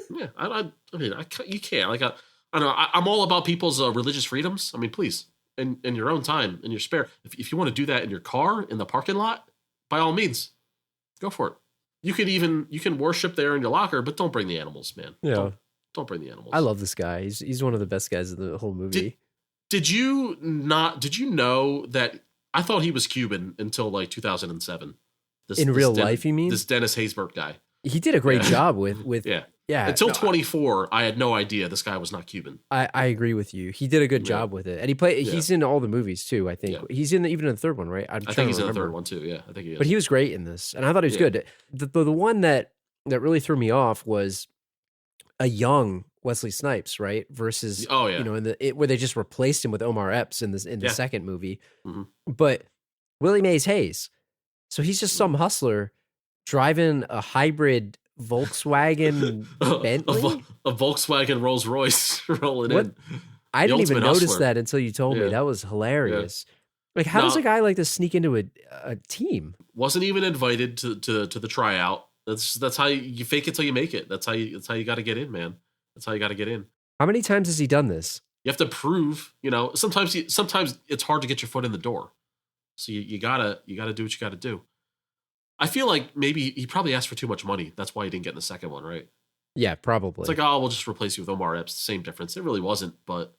Yeah, you can't. Like, I don't know. I'm all about people's religious freedoms. I mean, please. In your own time, in your spare. If you want to do that in your car, in the parking lot, by all means, go for it. You can worship there in your locker, but don't bring the animals, man. Yeah. Don't bring the animals. I love this guy. He's one of the best guys in the whole movie. Did you know that I thought he was Cuban until like 2007? In real life, you mean? This Dennis Haysbert guy. He did a great job with Yeah. Until 24, I had no idea this guy was not Cuban. I agree with you. He did a good job with it. And he's in all the movies too, I think. Yeah. He's even in the third one, right? I think he's in the third one too, yeah. I think he is. But he was great in this. And I thought he was good. The one that really threw me off was a young Wesley Snipes, right? Versus where they just replaced him with Omar Epps in the second movie. Mm-hmm. But Willie Mays Hayes. So he's just some hustler driving a hybrid Volkswagen Bentley? A Volkswagen Rolls Royce rolling in. I didn't even notice that until you told me. That was hilarious. Yeah. Like, how does a guy like this sneak into a team? Wasn't even invited to the tryout. That's how you fake it till you make it. That's how you got to get in, man. That's how you got to get in. How many times has he done this? You have to prove. Sometimes it's hard to get your foot in the door. So you gotta do what you gotta do. I feel like maybe he probably asked for too much money. That's why he didn't get in the second one, right? Yeah, probably. It's like, oh, we'll just replace you with Omar Epps. Same difference. It really wasn't, but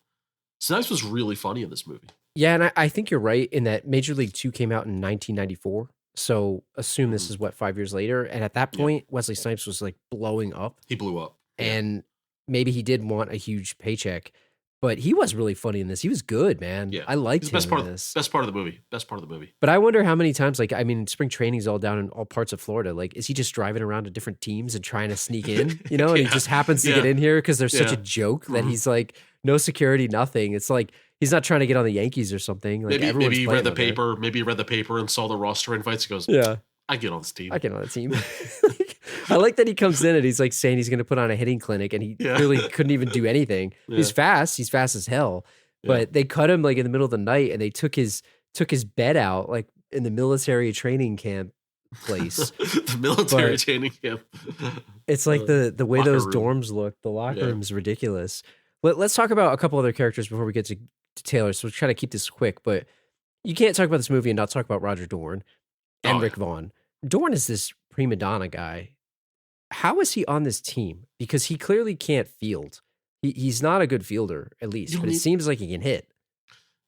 Snipes was really funny in this movie. Yeah, and I think you're right in that Major League 2 came out in 1994. So assume this is 5 years later. And at that point, Wesley Snipes was like blowing up. He blew up. And maybe he did want a huge paycheck. But he was really funny in this. He was good, man. Yeah. I liked him in this. Best part of the movie. But I wonder how many times, spring training's all down in all parts of Florida. Like, is he just driving around to different teams and trying to sneak in? And he just happens to get in here because there's such a joke that he's like, no security, nothing. It's like, he's not trying to get on the Yankees or something. Like, maybe he read the paper. Maybe he read the paper and saw the roster invites. He goes, I get on this team. I get on the team. I like that he comes in and he's like saying he's going to put on a hitting clinic and he really couldn't even do anything. Yeah. He's fast as hell, but they cut him like in the middle of the night and they took his bed out like in the military training camp place. The military training camp. It's like the way those dorms look. The locker room is ridiculous. Let's talk about a couple other characters before we get to Taylor. So we'll try to keep this quick, but you can't talk about this movie and not talk about Roger Dorn and Rick Vaughn. Dorn is this prima donna guy. How is he on this team? Because he clearly can't field. He's not a good fielder, at least, but it seems like he can hit.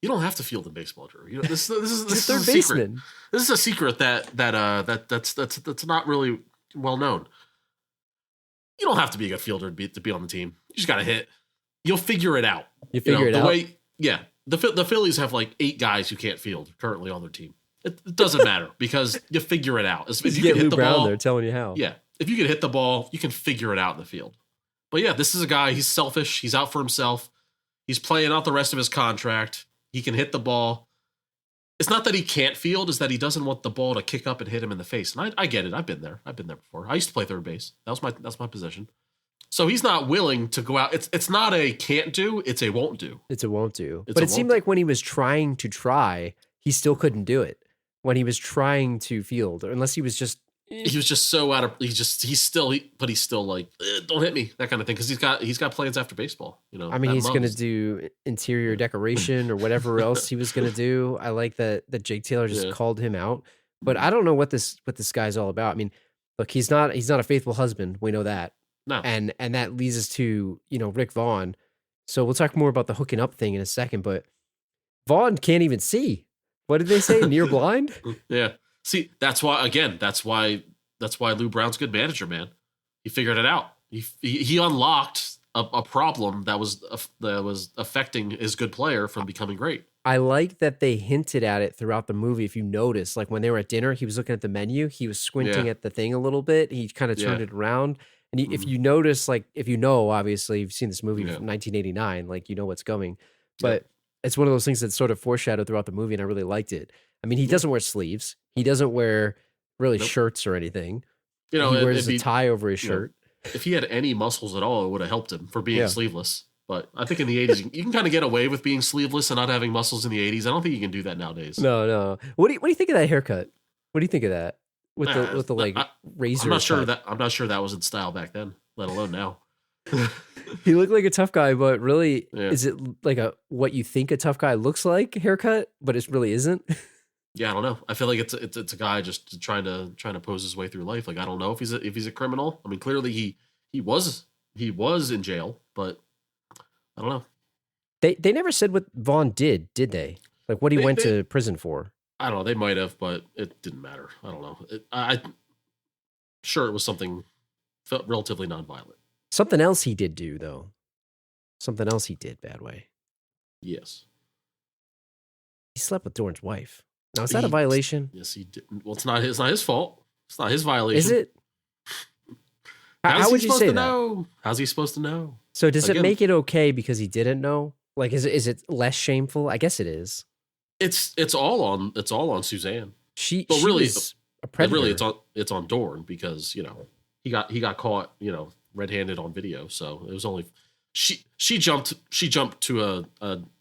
You don't have to field in baseball, Drew. You know, this is third a secret. baseman. This is a secret that's not really well known. You don't have to be a good fielder to be on the team. You just got to hit. You'll figure it out. You figure it out. The Phillies have like 8 guys who can't field currently on their team. It doesn't matter because you figure it out. If you get can hit Lou the Brown ball, there telling you how. Yeah, if you can hit the ball, you can figure it out in the field. But yeah, this is a guy. He's selfish. He's out for himself. He's playing out the rest of his contract. He can hit the ball. It's not that he can't field, it's that he doesn't want the ball to kick up and hit him in the face. And I get it. I've been there before. I used to play third base. That's my position. So he's not willing to go out. It's not a can't do, it's a won't do. It's a won't do. But it seemed like when he was trying to try, he still couldn't do it. When he was trying to field, or unless he was just so out of he's still like don't hit me, that kind of thing, because he's got plans after baseball. You know, I mean, he's going to do interior decoration or whatever else he was going to do. I like that Jake Taylor just called him out, but I don't know what this guy's all about. I mean, look, he's not a faithful husband. We know that. No, and that leads us to Rick Vaughn. So we'll talk more about the hooking up thing in a second, but Vaughn can't even see. What did they say? Near blind? Yeah. See, that's why Lou Brown's a good manager, man. He figured it out. He unlocked a problem that was affecting his good player from becoming great. I like that they hinted at it throughout the movie. If you notice, like when they were at dinner, he was looking at the menu. He was squinting at the thing a little bit. He kind of turned it around. And if you notice, like obviously you've seen this movie from 1989, like what's coming. But it's one of those things that's sort of foreshadowed throughout the movie, and I really liked it. I mean, he doesn't wear sleeves. He doesn't wear really shirts or anything. He wears a tie over his shirt. If he had any muscles at all, it would have helped him for being sleeveless. But I think in the 80s, you can kind of get away with being sleeveless and not having muscles in the 80s. I don't think you can do that nowadays. No. What do you think of that haircut? What do you think of that? With the razor. I'm not sure that was in style back then, let alone now. He looked like a tough guy, but really, is it like what you think a tough guy looks like haircut, but it really isn't? Yeah, I don't know. I feel like it's a guy just trying to pose his way through life. Like, I don't know if he's a criminal. I mean, clearly he was in jail, but I don't know. They never said what Vaughn did they? Like what he went to prison for? I don't know. They might have, but it didn't matter. I don't know. I'm sure it was something felt relatively nonviolent. Something else he did do, though. Something else he did, Badway. Yes. He slept with Dorn's wife. Now, is that a violation? Yes, he did. Well, it's not his fault. It's not his violation. Is it? How would you say that? Know? How's he supposed to know? So does it make it okay because he didn't know? Like, is it less shameful? I guess it is. It's all on Suzanne. She really was a predator. Really, it's on Dorn because he got caught red-handed on video. So it was only she jumped to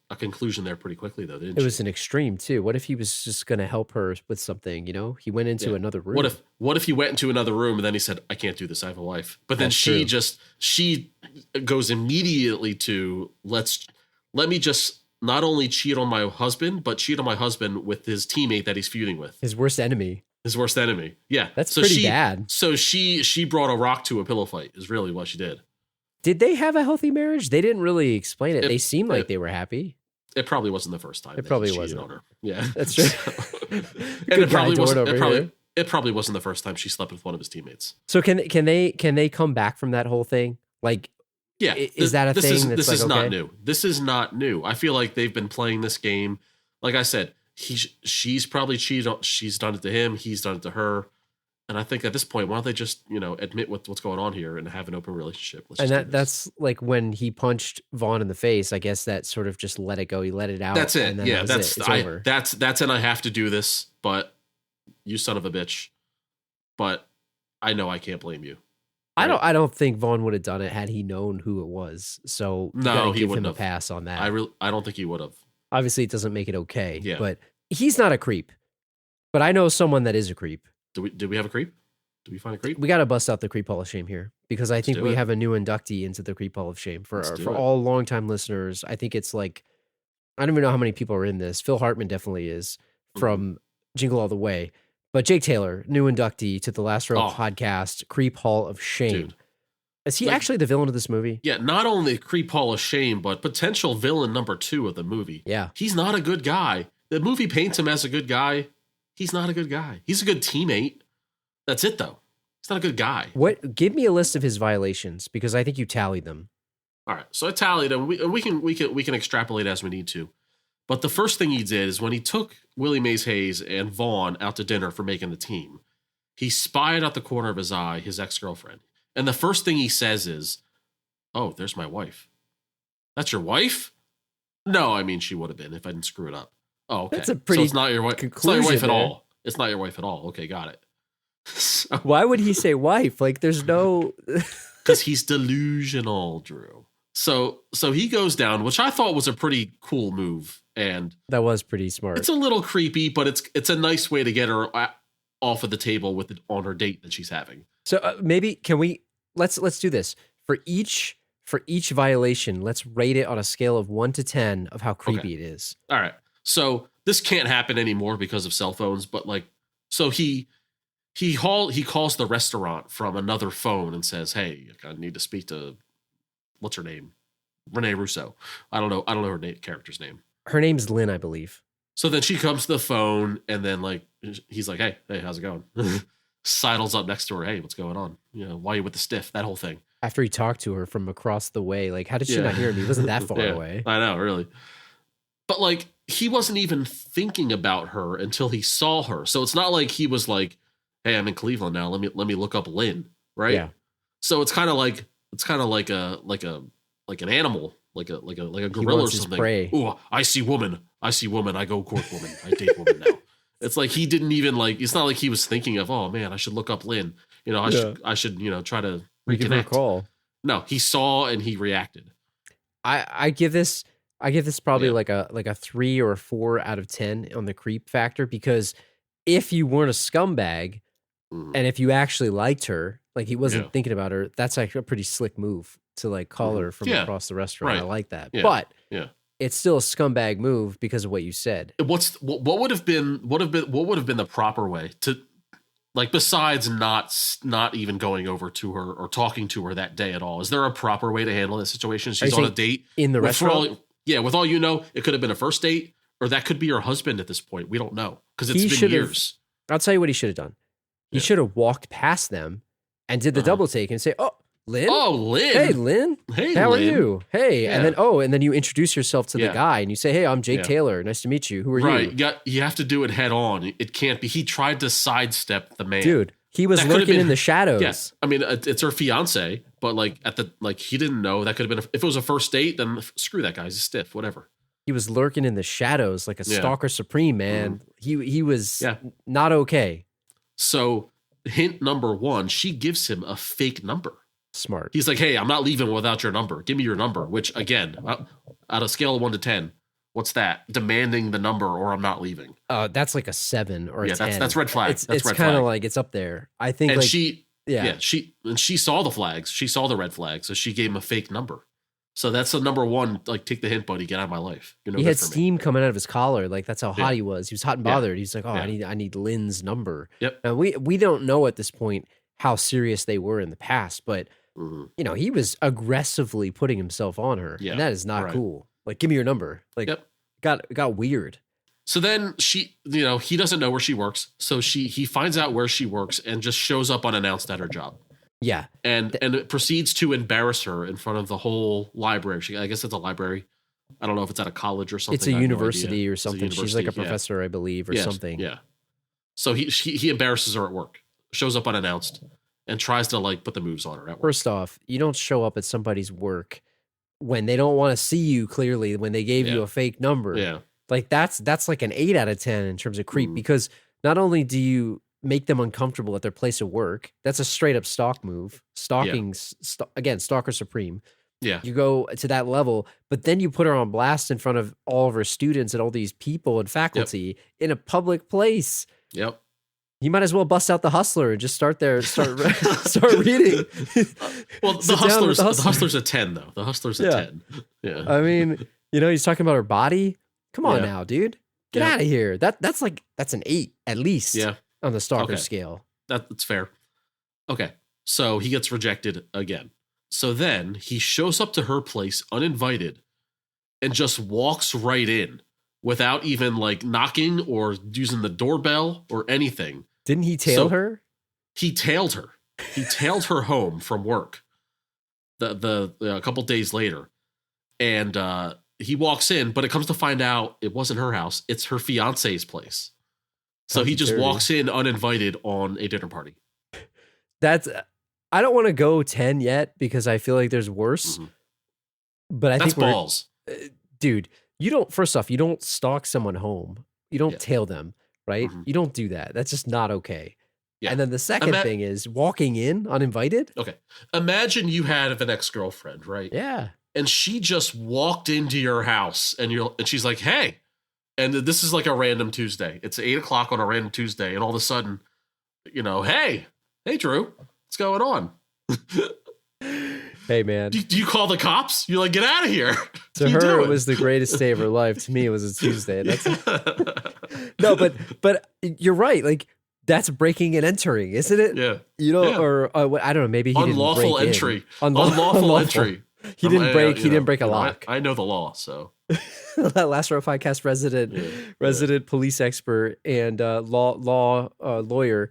a conclusion there pretty quickly though. Didn't it was an extreme too. What if he was just going to help her with something? He went into another room. What if he went into another room and then he said, "I can't do this. I have a wife." But then she goes immediately to let me just not only cheat on my husband, but cheat on my husband with his teammate that he's feuding with. His worst enemy. Yeah. That's pretty bad. So she brought a rock to a pillow fight is really what she did. Did they have a healthy marriage? They didn't really explain it. They seemed like they were happy. It probably wasn't the first time. It probably wasn't. On her. Yeah. That's true. And it probably wasn't the first time she slept with one of his teammates. So can they come back from that whole thing? Like, yeah, is that a thing? This is not new. This is not new. I feel like they've been playing this game. Like I said, she's probably cheated on, she's done it to him, he's done it to her. And I think at this point, why don't they just, admit what's going on here and have an open relationship? That's like when he punched Vaughn in the face. I guess that sort of just let it go. He let it out. That's it. And then yeah, it's over. That's and I have to do this, but you son of a bitch. But I know I can't blame you. Right? I don't think Vaughn would have done it had he known who it was. So no, he give wouldn't him have. A pass on that. I don't think he would have. Obviously, it doesn't make it okay. Yeah. But he's not a creep. But I know someone that is a creep. Did we have a creep? Did we find a creep? We got to bust out the Creep Hall of Shame here because I think we have a new inductee into the Creep Hall of Shame for all longtime listeners. I think it's like, I don't even know how many people are in this. Phil Hartman definitely is from Jingle All the Way. But Jake Taylor, new inductee to the Last Row Oh. podcast, Creep Hall of Shame. Dude. Is he Like- actually the villain of this movie? Yeah, not only Creep Hall of Shame, but potential villain number 2 of the movie. Yeah. He's not a good guy. The movie paints him as a good guy. He's not a good guy. He's a good teammate. That's it, though. He's not a good guy. What? Give me a list of his violations because I think you tallied them. All right, so I tallied them. We can extrapolate as we need to. But the first thing he did is when he took Willie Mays Hayes and Vaughn out to dinner for making the team, he spied out the corner of his eye his ex-girlfriend. And the first thing he says is, "Oh, there's my wife." "That's your wife?" "No, I mean, she would have been if I didn't screw it up." "Oh, okay. That's a pretty so it's not your wife. It's not conclusion your wife at there. all. It's not your wife at all. Okay, got it." So, Why would he say wife? Like, there's no. because he's delusional, Drew. So he goes down, which I thought was a pretty cool move, and That was pretty smart. it's a little creepy, but it's a nice way to get her off of the table on her date that she's having. So maybe can we let's do this for each violation. Let's rate it on a scale of 1 to 10 of how creepy it is. All right, so this can't happen anymore because of cell phones, but like, so he calls the restaurant from another phone and says, "Hey, I need to speak to what's her name, Renee Russo. I don't know her character's name." Her name's Lynn, I believe. So then she comes to the phone, and then like he's like, "Hey, how's it going?" Sidles up next to her. "Hey, what's going on? You know, why are you with the stiff?" That whole thing. After he talked to her from across the way, like, how did she Yeah. not hear him? He wasn't that far Yeah, away. I know, really. But like, he wasn't even thinking about her until he saw her. So it's not like he was like, "Hey, I'm in Cleveland now. Let me look up Lynn." Right. Yeah. So it's kind of like an animal, like a gorilla or wants his something. prey. "Oh, I see woman. I go court woman. I date woman now." It's like he didn't even like. It's not like he was thinking of, "Oh man, I should look up Lynn. You know, I should try to Give her a reconnect." call. No, he saw and he reacted. I give this probably Yeah. like a 3 or a 4 out of 10 on the creep factor, because if you weren't a scumbag Mm. and if you actually liked her, like he wasn't Yeah. thinking about her, that's actually a pretty slick move to like call her from Yeah. across the restaurant. I Right. like that. Yeah. But Yeah. it's still a scumbag move because of what you said. What would have been the proper way to, like, besides not even going over to her or talking to her that day at all? Is there a proper way to handle this situation? She's you on a saying date in the with- for restaurant? with all you know, it could have been a first date, or that could be her husband at this point. We don't know because He it's been should've- years. I'll tell you what he should have done. He Yeah. should have walked past them and did the Uh-huh. double take and say, "Oh, Lynn? Oh, Lynn. Hey, Lynn. Hey, How Lynn. are you? Hey." Yeah. And then you introduce yourself to the Yeah. guy and you say, "Hey, I'm Jake Yeah. Taylor. Nice to meet you. Who are Right. you?" You have to do it head on. It can't be. He tried to sidestep the man. Dude, he was That could've lurking been- in the shadows. Yes, I mean it's her fiance, but like he didn't know. That could have been if it was a first date. Then screw that guy. He's a stiff. Whatever. He was lurking in the shadows like a Yeah. stalker supreme, man. He was Yeah. not okay. So hint number 1, she gives him a fake number. Smart. He's like, "Hey, I'm not leaving without your number. Give me your number." Which again, out of a scale of 1 to 10, what's that? Demanding the number, or I'm not leaving. That's like a 7 or a Yeah, 10. that's red flag. It's That's red kind of flag. like it's up there. I think And like she saw the flags. She saw the red flags, so she gave him a fake number. So that's the number 1. Like, take the hint, buddy. Get out of my life. You're no he good had for me. steam coming out of his collar. Like that's how hot Yeah. he was. He was hot and Yeah. bothered. He's like, "Oh, Yeah. I need Lynn's number." Yep. Now we don't know at this point how serious they were in the past, but Mhm. he was aggressively putting himself on her. Yeah. And that is not Right. cool. Like, give me your number. Like Yep. got weird. So then he doesn't know where she works. So he finds out where she works and just shows up unannounced at her job. Yeah. And it proceeds to embarrass her in front of the whole library. I guess it's a library. I don't know if it's at a college or something. It's a I have no university idea. or It's a something. She's like a university, yeah. professor, I believe, or Yes, something. Yeah. So he embarrasses her at work, shows up unannounced, and tries to like put the moves on her at work. First off, you don't show up at somebody's work when they don't want to see you clearly, when they gave you Yeah. a fake number. Yeah. Like that's like an 8 out of 10 in terms of creep, because not only do you make them uncomfortable at their place of work, that's a straight up stalk move. Stalking, again, stalker supreme. Yeah. You go to that level, but then you put her on blast in front of all of her students and all these people and faculty in a public place. Yep. You might as well bust out the Hustler and just start start reading. Well, Sit down with the Hustler. hustler's a 10 though. The hustler's a Yeah. 10. Yeah. I mean, he's talking about her body. Come on Yeah. now, dude. Get Yeah. out of here. That's an 8 at least. Yeah. on the stalker Okay. scale. That's fair. Okay. So he gets rejected again. So then he shows up to her place uninvited and just walks right in without even like knocking or using the doorbell or anything. Didn't he tail So- her? He tailed her. He tailed her home from work a couple days later. And he walks in, but it comes to find out it wasn't her house. It's her fiance's place. So he just Dirty. walks in uninvited on a dinner party. That's. I don't want to go 10 yet because I feel like there's worse. Mhm. But I That's think balls. dude, you don't. First off, you don't stalk someone home. You don't Yeah. tail them, right? Mhm. You don't do that. That's just not okay. Yeah. And then the second thing is walking in uninvited. Okay. Imagine you had an ex-girlfriend, right? Yeah. And she just walked into your house and she's like, hey. And this is like a random Tuesday. It's 8:00 on a random Tuesday. And all of a sudden, hey, Drew, what's going on? Hey, man. Do you call the cops? You're like, get out of here. To What are you her, it doing? was the greatest day of her life. To me, it was a Tuesday. That's no, but you're right. Like that's breaking and entering, isn't it? yeah. You know, Yeah. or I don't know. Maybe he Unlawful didn't break entry. In. Unlawful entry. He didn't break. He didn't break a you know, lock. I know the law, so Last Row Podcast resident police expert and lawyer.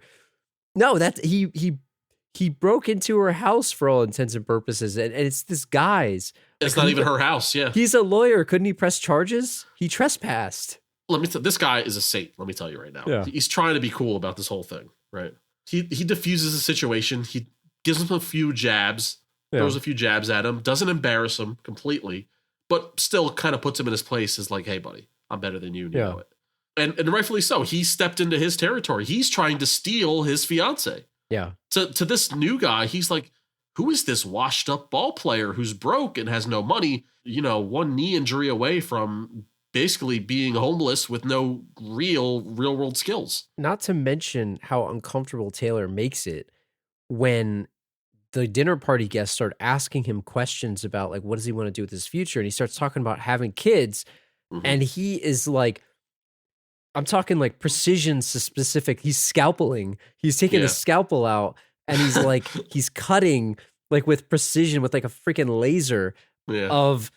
No, that he broke into her house for all intents and purposes, and it's this guy's. it's Like, not even her house. Yeah. He's a lawyer. Couldn't he press charges? He trespassed. This guy is a saint. Let me tell you right now. Yeah. He's trying to be cool about this whole thing, right? He diffuses the situation. He gives him a few jabs, throws a few jabs at him, doesn't embarrass him completely, but still kind of puts him in his place as like, hey, buddy, I'm better than you, and you know it. And rightfully so. He stepped into his territory. He's trying to steal his fiance. Yeah. To this new guy, he's like, who is this washed up ball player who's broke and has no money, one knee injury away from basically being homeless with no real world skills. Not to mention how uncomfortable Taylor makes it when the dinner party guests start asking him questions about like what does he want to do with his future, and he starts talking about having kids, and he is like, I'm talking like precision specific. He's scalpeling. He's taking a scalpel out, and he's like he's cutting like with precision with like a freaking laser of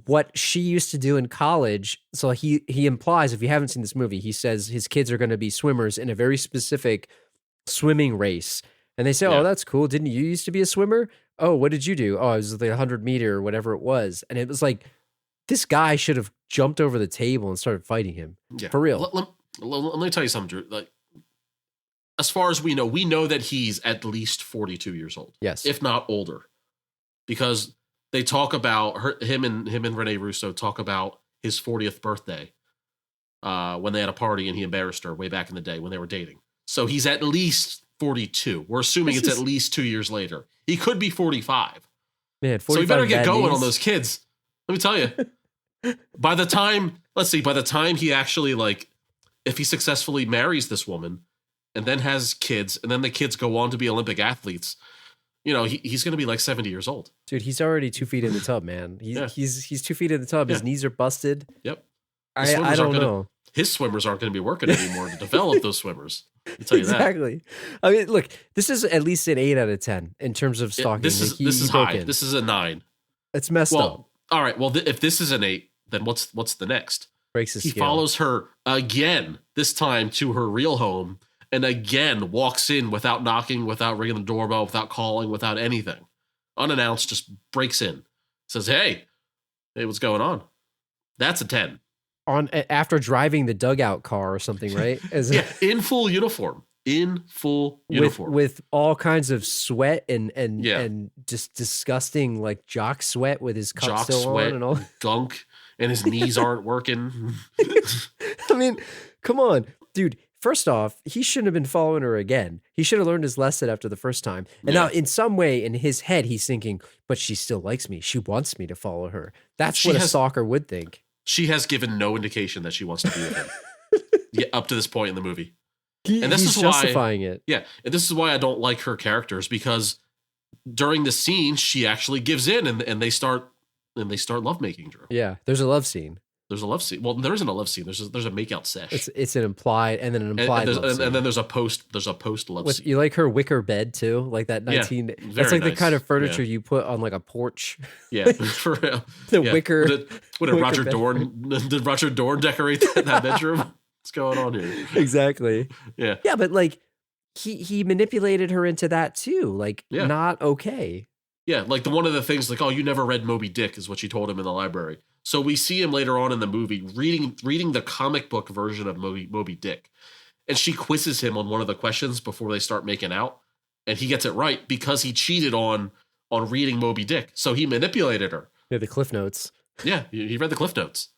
what she used to do in college. So he implies, if you haven't seen this movie, he says his kids are going to be swimmers in a very specific swimming race. And they say, oh, that's cool. Didn't you used to be a swimmer? Oh, what did you do? Oh, it was the 100-meter or whatever it was. And it was like, this guy should have jumped over the table and started fighting him. Yeah. For real. Let me tell you something, Drew. Like, as far as we know that he's at least 42 years old. Yes. If not older. Because they talk about him and Rene Russo talk about his 40th birthday when they had a party and he embarrassed her way back in the day when they were dating. So he's at least 42. We're assuming it's at least 2 years later. He could be 45. Man, 45. So he better get going on those kids. Let me tell you. by the time he actually, like, if he successfully marries this woman and then has kids and then the kids go on to be Olympic athletes, he's going to be like 70 years old. Dude, he's already 2 feet in the tub, man. He's 2 feet in the tub. His knees are busted. Yep. I don't know. His swimmers aren't going to be working anymore to develop those swimmers. I'll tell you exactly. I mean, look, this is at least an 8 out of 10 in terms of stalking. This is high. This is a 9. It's messed up. All right. Well, if this is an 8, then what's the next? Breaks his He scale. follows her again, this time to her real home, and again walks in without knocking, without ringing the doorbell, without calling, without anything. Unannounced, just breaks in. Says, hey, what's going on? That's a 10. After driving the dugout car or something, right? In full uniform. With all kinds of sweat and just disgusting like jock sweat with his cup still sweat, on and all gunk, and his knees aren't working. I mean, come on, dude. First off, he shouldn't have been following her again. He should have learned his lesson after the first time. And now, in some way, in his head, he's thinking, "But she still likes me. She wants me to follow her." That's what a stalker would think. She has given no indication that she wants to be with him. Up to this point in the movie. And this is justifying it. Yeah. And this is why I don't like her characters, because during the scene, she actually gives in and they start lovemaking, Drew. Yeah. There's a love scene. There's a love scene. Well, there isn't a love scene. There's a makeout sesh. It's an implied and then an implied love scene. And then there's a post love scene. You like her wicker bed too, like that 19. That's like the kind of furniture you put on like a porch. Yeah, for real. Wicker. What did Roger Dorn? Did Roger Dorn decorate that bedroom? What's going on here? Exactly. Yeah. Yeah, but like he manipulated her into that too. Like not okay. Yeah, like one of the things, like, oh, you never read Moby Dick, is what she told him in the library. So we see him later on in the movie reading the comic book version of Moby Dick, and she quizzes him on one of the questions before they start making out, and he gets it right because he cheated on reading Moby Dick. So he manipulated her. Yeah, the Cliff Notes. Yeah, he read the Cliff Notes.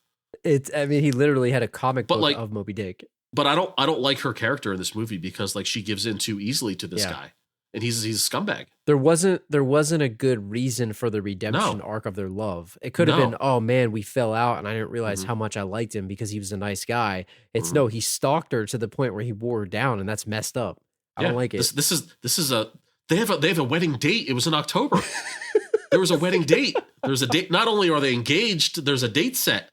I mean, he literally had a comic book of Moby Dick. But I don't like her character in this movie because like she gives in too easily to this guy. And he's a scumbag. There wasn't a good reason for the redemption arc of their love. It could have been, oh man, we fell out and I didn't realize how much I liked him because he was a nice guy. It's no, he stalked her to the point where he wore her down, and that's messed up. I don't like it. They have a wedding date. It was in October. There was a wedding date. There's a date. Not only are they engaged, there's a date set.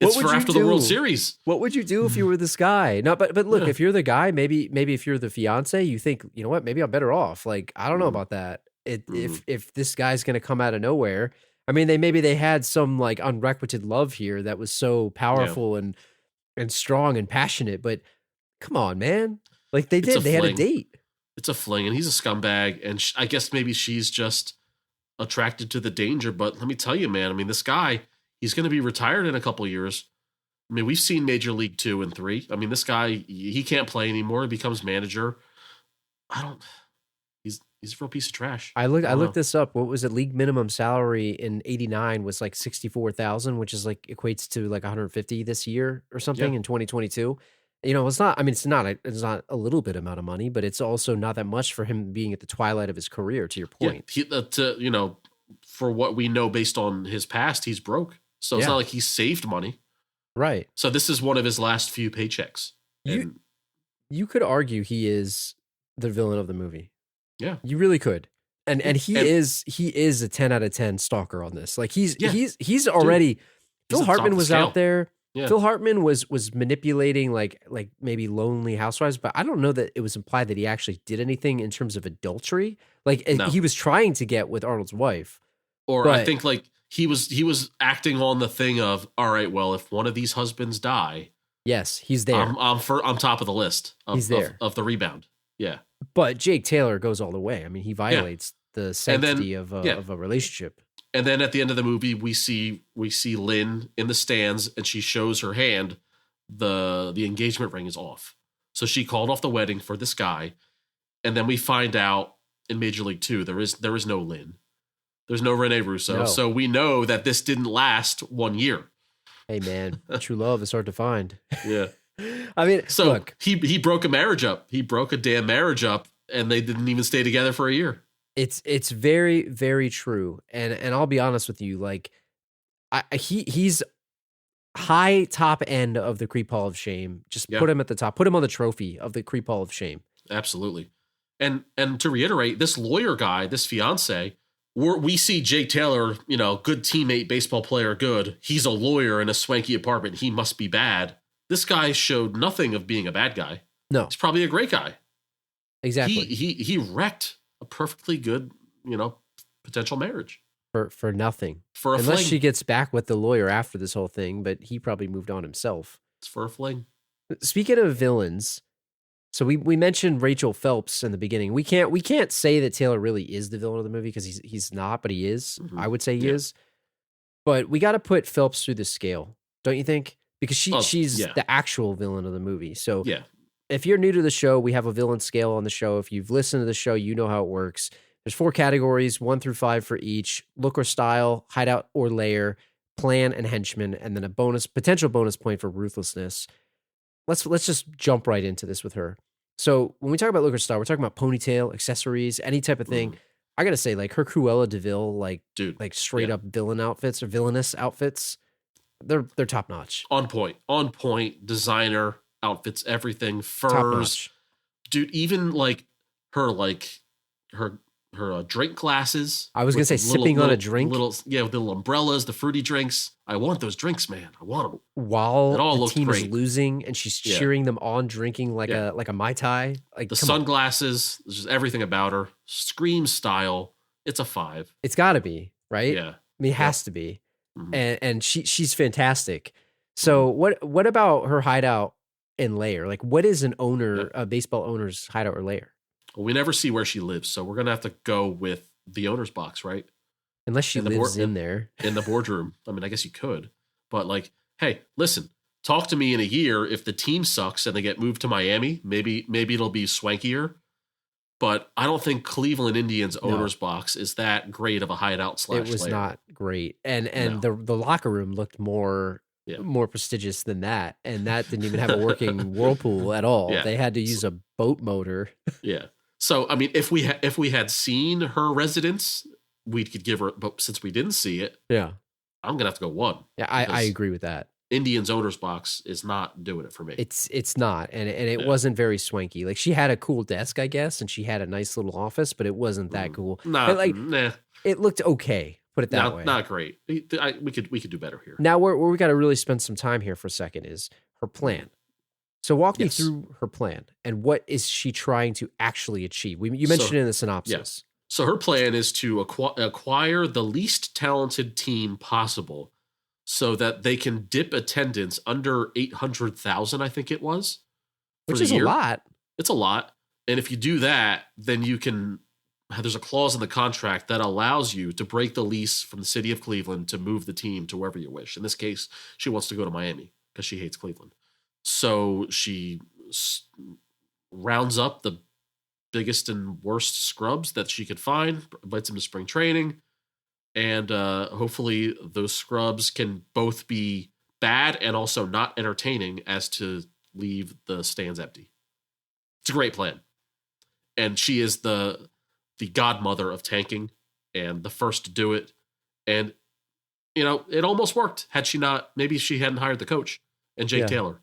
It's for after the World Series. What would you do if you were this guy? No, but look, if you're the guy, maybe if you're the fiance, you think, you know what, maybe I'm better off. Like, I don't know about that. If this guy's going to come out of nowhere, I mean, they had some like unrequited love here that was so powerful and strong and passionate. But come on, man, like they had a date. It's a fling, and he's a scumbag. And I guess maybe she's just attracted to the danger. But let me tell you, man, I mean, this guy. He's going to be retired in a couple of years. I mean, we've seen Major League 2 and 3. I mean, this guy, he can't play anymore. He becomes manager. He's a real piece of trash. I looked this up. What was it? League minimum salary in '89 was like $64,000, which is like equates to like 150 this year or something in 2022. You know, it's not a little bit amount of money, but it's also not that much for him being at the twilight of his career, to your point. Yeah, for what we know based on his past, he's broke. So it's not like he saved money. Right. So this is one of his last few paychecks. You could argue he is the villain of the movie. Yeah. You really could. And he is a 10 out of 10 stalker on this. Like he's already Phil Hartman was out there. Yeah. Phil Hartman was manipulating like maybe Lonely Housewives, but I don't know that it was implied that he actually did anything in terms of adultery. Like he was trying to get with Arnold's wife. Or I think like he was acting on the thing of, all right, well, if one of these husbands die, yes, he's there. I'm top of the list. He's there of the rebound. Yeah, but Jake Taylor goes all the way. I mean, he violates the sanctity of a relationship. And then at the end of the movie, we see Lynn in the stands, and she shows her hand. The engagement ring is off, so she called off the wedding for this guy. And then we find out in Major League 2 there is no Lynn. There's no Rene Russo. No. So we know that this didn't last 1 year. Hey, man, true love is hard to find. Yeah. I mean, so look. He broke a marriage up. He broke a damn marriage up, and they didn't even stay together for a year. It's very, very true. And I'll be honest with you, like he's high top end of the Creep Hall of Shame. Just put him at the top. Put him on the trophy of the Creep Hall of Shame. Absolutely. And to reiterate, this lawyer guy, this fiance, we see Jake Taylor, good teammate, baseball player, good. He's a lawyer in a swanky apartment. He must be bad. This guy showed nothing of being a bad guy. No. He's probably a great guy. Exactly. He wrecked a perfectly good, potential marriage. For nothing. For a Unless fling. she gets back with the lawyer after this whole thing, but he probably moved on himself. It's for a fling. Speaking of villains, so we mentioned Rachel Phelps in the beginning. We can't say that Taylor really is the villain of the movie because he's not, but he is. Mm-hmm. I would say he is. But we got to put Phelps through the scale, don't you think? Because she's the actual villain of the movie. So if you're new to the show, we have a villain scale on the show. If you've listened to the show, you know how it works. There's 4 categories, 1 through 5 for each: look or style, hideout or lair, plan and henchman, and then a potential bonus point for ruthlessness. Let's just jump right into this with her. So when we talk about look or style, we're talking about ponytail, accessories, any type of thing. I gotta say, like her Cruella DeVille, like straight up villain outfits or villainous outfits, they're top notch. On point, designer outfits, everything, furs, dude. Even her drink glasses. I was going to say sipping on a drink. With the little umbrellas, the fruity drinks. I want those drinks, man. I want them. While it all the looked team great. is losing and she's cheering them on, drinking like a Mai Tai. Like the sunglasses, just everything about her. Scream style. It's a 5. It's got to be, right? Yeah. I mean, it has to be. Mm-hmm. And she's fantastic. So what about her hideout and lair? Like, what is a baseball owner's hideout or lair? Well, we never see where she lives, so we're gonna have to go with the owner's box, right? Unless she lives in there. In the boardroom. I mean, I guess you could. But like, hey, listen, talk to me in a year if the team sucks and they get moved to Miami. Maybe it'll be swankier. But I don't think Cleveland Indians owner's box is that great of a hideout / It was lair. not great. And the locker room looked more prestigious than that. And that didn't even have a working whirlpool at all. Yeah. They had to use a boat motor. Yeah. So, I mean, if we had seen her residence, we could give her, but since we didn't see it, yeah, I'm gonna have to go 1. Yeah, I agree with that. Indians owner's box is not doing it for me. It's not, and it wasn't very swanky. Like, she had a cool desk, I guess, and she had a nice little office, but it wasn't that cool. Nah, it looked okay. Put it that way. Not great. We could do better here. Now, where we got to really spend some time here for a second is her plan. So walk me through her plan and what is she trying to actually achieve? You mentioned it in the synopsis. Yes. So her plan is to acquire the least talented team possible so that they can dip attendance under 800,000, I think it was. Which is a lot. It's a lot. And if you do that, then you can, there's a clause in the contract that allows you to break the lease from the city of Cleveland to move the team to wherever you wish. In this case, she wants to go to Miami because she hates Cleveland. So she rounds up the biggest and worst scrubs that she could find, invites them to spring training, and hopefully those scrubs can both be bad and also not entertaining as to leave the stands empty. It's a great plan. And she is the godmother of tanking and the first to do it. And, it almost worked had she not, maybe she hadn't hired the coach and Jake Taylor.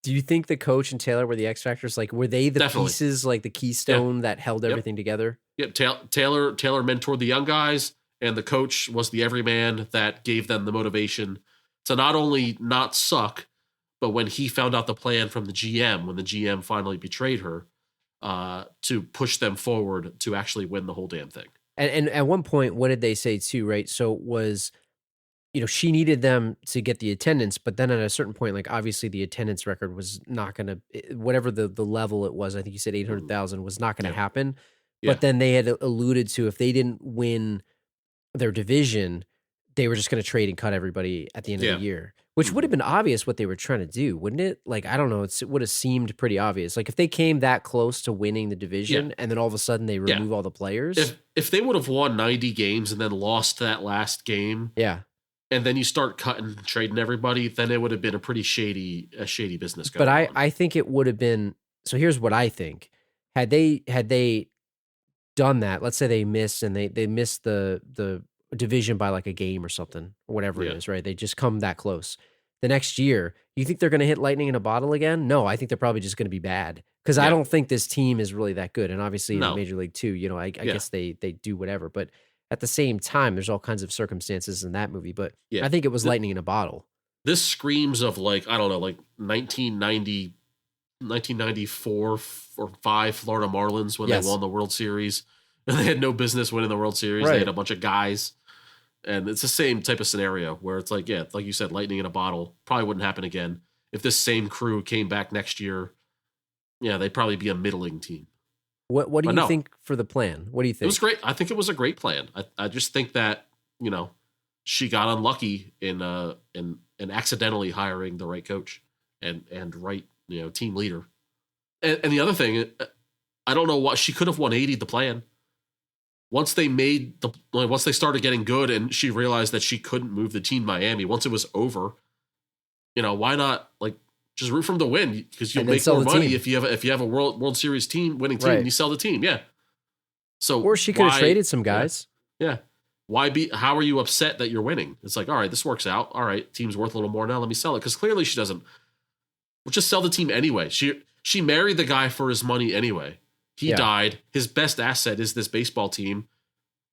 Do you think the coach and Taylor were the X factors? Like, were they the Definitely. Pieces, like the keystone that held everything together? Yep. Taylor mentored the young guys, and the coach was the everyman that gave them the motivation to not only not suck, but when he found out the plan from the GM, when the GM finally betrayed her, to push them forward to actually win the whole damn thing. And at one point, what did they say too, right? So it was, she needed them to get the attendance, but then at a certain point, like obviously the attendance record was not going to, whatever the level it was, I think you said 800,000 was not going to happen. Yeah. But then they had alluded to if they didn't win their division, they were just going to trade and cut everybody at the end of the year, which would have been obvious what they were trying to do, wouldn't it? Like, I don't know. It would have seemed pretty obvious. Like if they came that close to winning the division and then all of a sudden they remove all the players. If they would have won 90 games and then lost that last game. Yeah. And then you start cutting, trading everybody, then it would have been a pretty shady business going on. But I think it would have been, so here's what I think. Had they done that, let's say they missed and they missed the division by like a game or something, or whatever it is, right? They just come that close. The next year, you think they're going to hit lightning in a bottle again? No, I think they're probably just going to be bad because I don't think this team is really that good. And obviously in Major League 2, I guess they do whatever, but at the same time, there's all kinds of circumstances in that movie, but I think it was lightning in a bottle. This screams of like, I don't know, like 1994 or 5 Florida Marlins when they won the World Series. And they had no business winning the World Series. Right. They had a bunch of guys. And it's the same type of scenario where it's like, like you said, lightning in a bottle. Probably wouldn't happen again. If this same crew came back next year, they'd probably be a middling team. What do you think for the plan? What do you think? It was great. I think it was a great plan. I just think that, she got unlucky in accidentally hiring the right coach and right, team leader. And the other thing, I don't know what she could have 180'd the plan. Once they started getting good and she realized that she couldn't move the team to Miami, once it was over, why not just root from the win because you'll make more money if you have a World Series winning team and you sell the team. Yeah. So or she could have traded some guys. Yeah. How are you upset that you're winning? It's like, all right, this works out. All right. Team's worth a little more now. Let me sell it. Cause clearly she doesn't. We'll just sell the team anyway. She married the guy for his money anyway. He died. His best asset is this baseball team.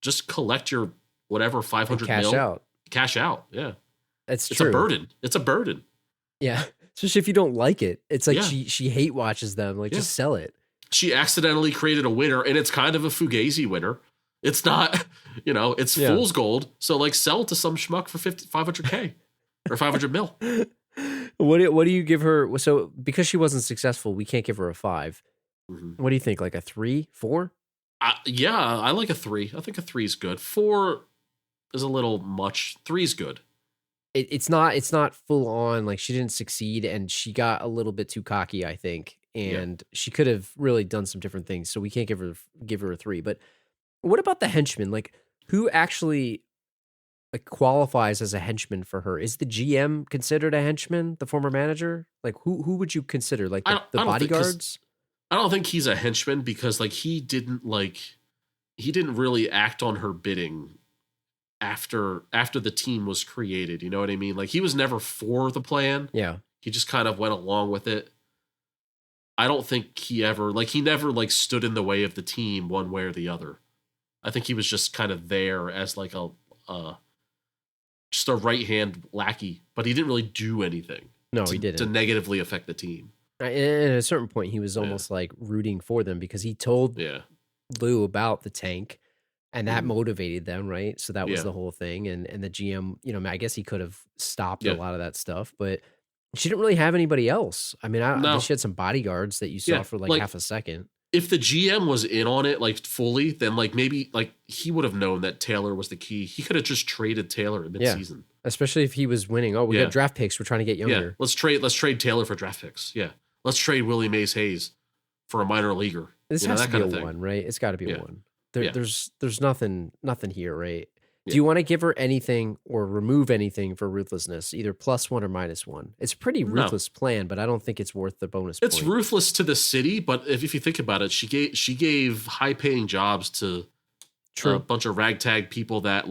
just collect your whatever 500 cash mil. out. Cash out. Yeah. It's It's true. a burden. It's a burden. Yeah. Especially if you don't like it. It's like Yeah. she hate watches them. Like, just sell it. She accidentally created a winner, and it's kind of a Fugazi winner. It's not, it's fool's gold. So like sell to some schmuck for 500K or 500 mil. What do you give her? So because she wasn't successful, we can't give her a 5. Mm-hmm. What do you think? Like a 3, 4? I like a 3. I think a 3 is good. 4 is a little much. 3 is good. It's not full on. Like, she didn't succeed, and she got a little bit too cocky, I think. And she could have really done some different things. So we can't give her a 3. But what about the henchman? Like, who actually qualifies as a henchman for her? Is the GM considered a henchman? The former manager? Like, who would you consider? Like the bodyguards? I don't think he's a henchman because like he didn't really act on her bidding after the team was created. You know what I mean? Like, he was never for the plan. Yeah. He just kind of went along with it. I don't think he never stood in the way of the team one way or the other. I think he was just kind of there as like just a right-hand lackey, but he didn't really do anything. No, he didn't. To negatively affect the team. And at a certain point, he was almost like rooting for them because he told Lou about the tank, and that motivated them, right? So that was the whole thing. And the GM, I guess he could have stopped a lot of that stuff, but she didn't really have anybody else. I mean, I she had some bodyguards that you saw for like half a second. If the GM was in on it like fully, then like maybe like he would have known that Taylor was the key. He could have just traded Taylor in midseason. Especially if he was winning. Oh, we got draft picks. We're trying to get younger. Yeah. Let's trade Taylor for draft picks. Yeah. Let's trade Willie Mays Hayes for a minor leaguer. This has to be a 1, right? It's got to be a 1. There's nothing here, right? Do you want to give her anything or remove anything for ruthlessness, either +1 or -1? It's a pretty ruthless plan, but I don't think it's worth the bonus point. It's ruthless to the city, but if you think about it, she gave high-paying jobs to a bunch of ragtag people that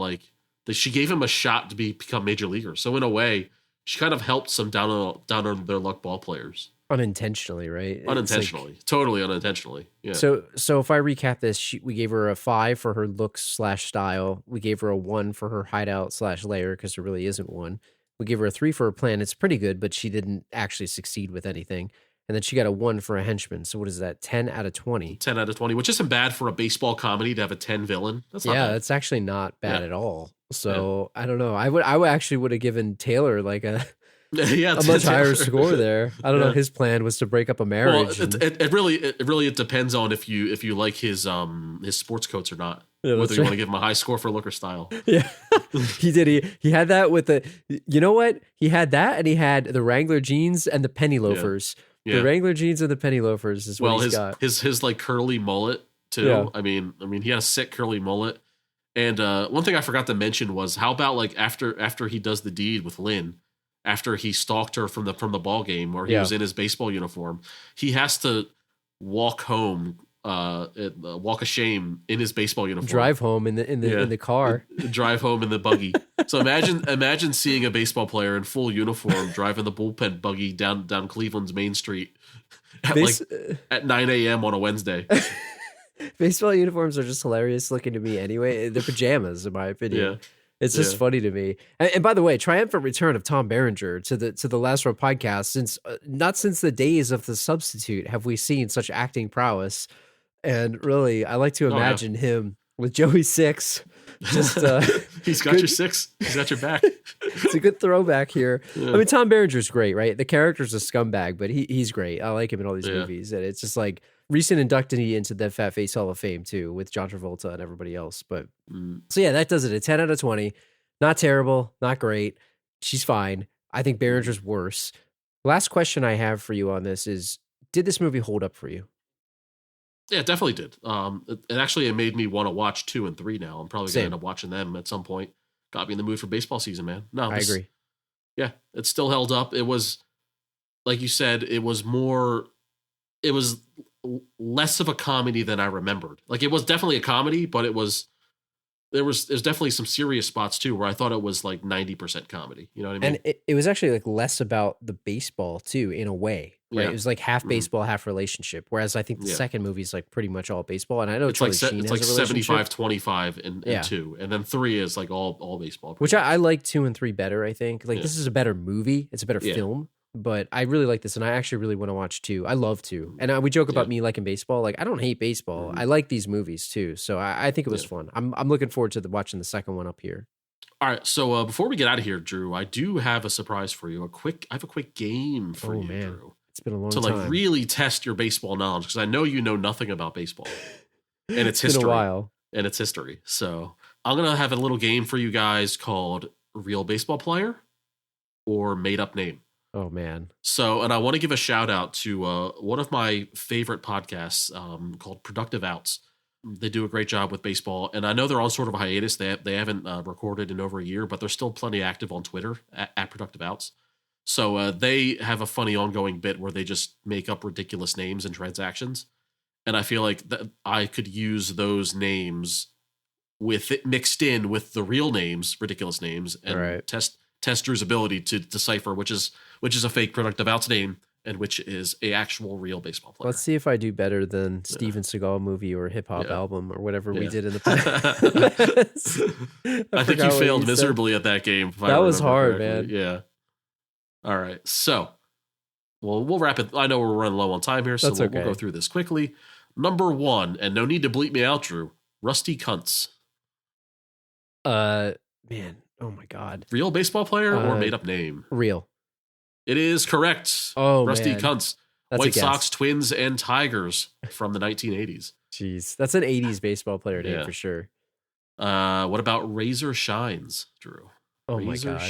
she gave him a shot to become major leaguers. So in a way, she kind of helped some down on their luck ball players. Unintentionally, right? Unintentionally. Totally unintentionally. Yeah. So if I recap this, we gave her a 5 for her looks/style. We gave her a 1 for her hideout/lair, because there really isn't one. We gave her a 3 for her plan. It's pretty good, but she didn't actually succeed with anything. And then she got a 1 for a henchman. So what is that? 10 out of 20. 10 out of 20, which isn't bad for a baseball comedy to have a 10 villain. That's not bad. That's actually not bad at all. So I don't know. I actually would have given Taylor like a much higher score there. I don't know. His plan was to break up a marriage. Well, it really depends on if you like his sports coats or not. Yeah, whether you want to give him a high score for look or style. Yeah, he did. He had that with the. You know what? He had that, and he had the Wrangler jeans and the penny loafers. Yeah. The Wrangler jeans and the penny loafers is what he's got. His like curly mullet too. Yeah. I mean, he had a sick curly mullet. And one thing I forgot to mention was how about like after he does the deed with Lynn. After he stalked her from the ball game where he was in his baseball uniform, he has to walk home, walk of shame in his baseball uniform. Drive home in the car. Drive home in the buggy. So imagine seeing a baseball player in full uniform driving the bullpen buggy down Cleveland's Main Street at 9 a.m. on a Wednesday. Baseball uniforms are just hilarious looking to me anyway. They're pajamas, in my opinion. Yeah. It's just funny to me. And by the way, triumphant return of Tom Berenger to the Last Row podcast. Not since the days of The Substitute have we seen such acting prowess. And really, I like to imagine him with Joey Six. Just he's got your 6. He's got your back. It's a good throwback here. Yeah. I mean, Tom Berenger's great, right? The character's a scumbag, but he's great. I like him in all these movies. And it's just like recent inductee into the Fat Face Hall of Fame too, with John Travolta and everybody else. But so yeah, that does it. A 10 out of 20. Not terrible, not great. She's fine. I think Berenger's worse. Last question I have for you on this is, did this movie hold up for you? Yeah, it definitely did. It made me want to watch 2 and 3 now. I'm probably going to end up watching them at some point. Got me in the mood for baseball season, man. I agree. Yeah, it still held up. It was, like you said, it was less of a comedy than I remembered. Like, it was definitely a comedy, but it was there's definitely some serious spots too where I thought it was like 90% comedy. You know what I mean? And it was actually like less about the baseball too, in a way, right? Yeah. It was like half baseball, half relationship. Whereas I think the second movie is like pretty much all baseball. And I know it's Charlie like Sheen it's has like a relationship, 75-25 in 2, and then 3 is like all baseball. which I like 2 and 3 better. I think like Yeah. this is a better movie. It's a better film. But I really like this, and I actually really want to watch 2. I love 2, and we joke about me liking baseball. Like I don't hate baseball. I like these movies too, so I think it was fun. I'm looking forward to watching the second one up here. All right, so before we get out of here, Drew, I do have a surprise for you. I have a quick game for you, Drew, It's been a long to time. like really test your baseball knowledge because I know you know nothing about baseball and its It's history. been a while. And its history. So I'm gonna have a little game for you guys called Real Baseball Player or Made Up Name. Oh man. So, and I want to give a shout out to one of my favorite podcasts called Productive Outs. They do a great job with baseball, and I know they're on sort of a hiatus. They haven't recorded in over a year, but they're still plenty active on Twitter at Productive Outs. So they have a funny ongoing bit where they just make up ridiculous names and transactions, and I feel like that I could use those names with it mixed in with the real names, ridiculous names, and test Drew's ability to decipher which is a fake Productive Outs name and which is a actual real baseball player. Let's see if I do better than Steven Seagal movie or hip hop album or whatever we did in the past. I think you failed miserably at that game. That was hard, man. Yeah. All right. So, well, we'll wrap it. I know we're running low on time here, so we'll go through this quickly. Number 1, and no need to bleep me out, Drew. Rusty Kuntz. Man. Oh my God. Real baseball player or made up name? Real. It is correct. Oh, Rusty man. Kuntz. That's White Sox, Twins, and Tigers from the 1980s. Jeez. That's an 80s baseball player name for sure. What about Razor Shines, Drew? Oh Razor my God.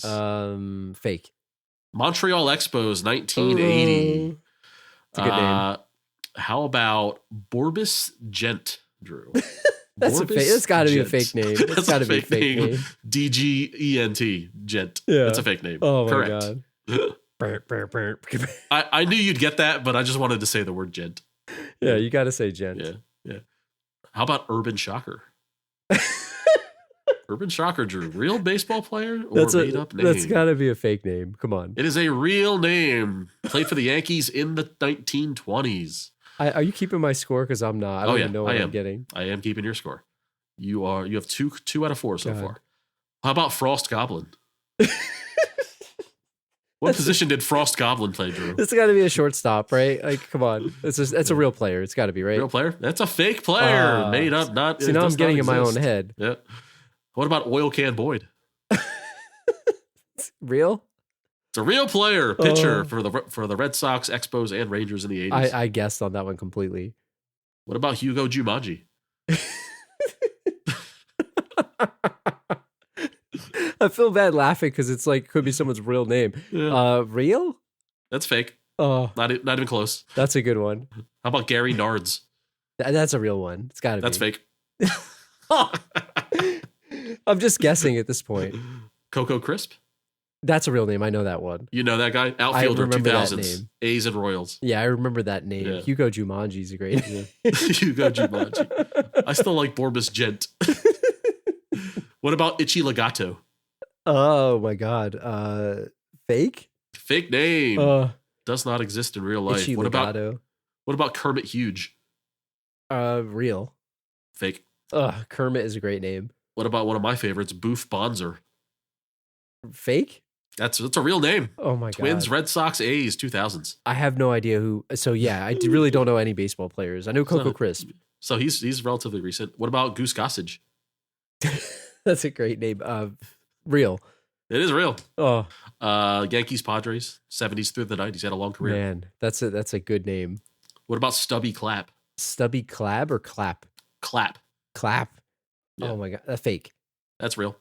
Shines. Fake. Montreal Expos, 1980. It's a good name. How about Borbis Gent, Drew? That's got to be a fake name. It's got to be a fake name. DGENT, Gent. Yeah. That's a fake name. Oh my Correct. God. I knew you'd get that, but I just wanted to say the word gent. Yeah, you got to say gent. Yeah. How about Urban Shocker? Urban Shocker, Drew. Real baseball player or made up name? That's got to be a fake name. Come on. It is a real name. Played for the Yankees in the 1920s. Are you keeping my score? Because I'm not. I don't even know what I'm getting. I am keeping your score. You have two out of 4 so far. How about Frost Goblin? What position did Frost Goblin play, Drew? It's got to be a shortstop, right? Like, come on. It's a real player. It's got to be, right? Real player? That's a fake player. Made up, not. See, now I'm getting in my own head. Yeah. What about Oil Can Boyd? Real? It's a real player, pitcher for the Red Sox, Expos, and Rangers in the 80s. I guessed on that one completely. What about Hugo Jumanji? I feel bad laughing because it's like could be someone's real name. Yeah. Real? That's fake. Oh, Not even close. that's a good one. How about Gary Nards? That's a real one. It's got to be. That's fake. I'm just guessing at this point. Coco Crisp? That's a real name. I know that one. You know that guy? Outfielder remember that 2000s. name. A's and Royals. Yeah, I remember that name. Yeah. Hugo Jumanji's a great name. Hugo Jumanji. I still like Borbis Gent. What about Itchy Legato? Oh my God. Fake? Fake name. Does not exist in real life. Itchy What Legato. about Kermit Huge? Real. Fake. Kermit is a great name. What about one of my favorites, Boof Bonzer? Fake? That's a real name. Oh my Twins, God. Red Sox, A's, 2000s. I have no idea who. So yeah, I really don't know any baseball players. I know Coco Crisp. So he's relatively recent. What about Goose Gossage? That's a great name. Real. It is real. Oh Yankees, Padres, 70s through the 90s. Had a long career. man, that's a good name. What about Stubby Clapp? Stubby Clab or Clap? Clapp. Clap. Yeah. Oh my God, that's fake. That's real.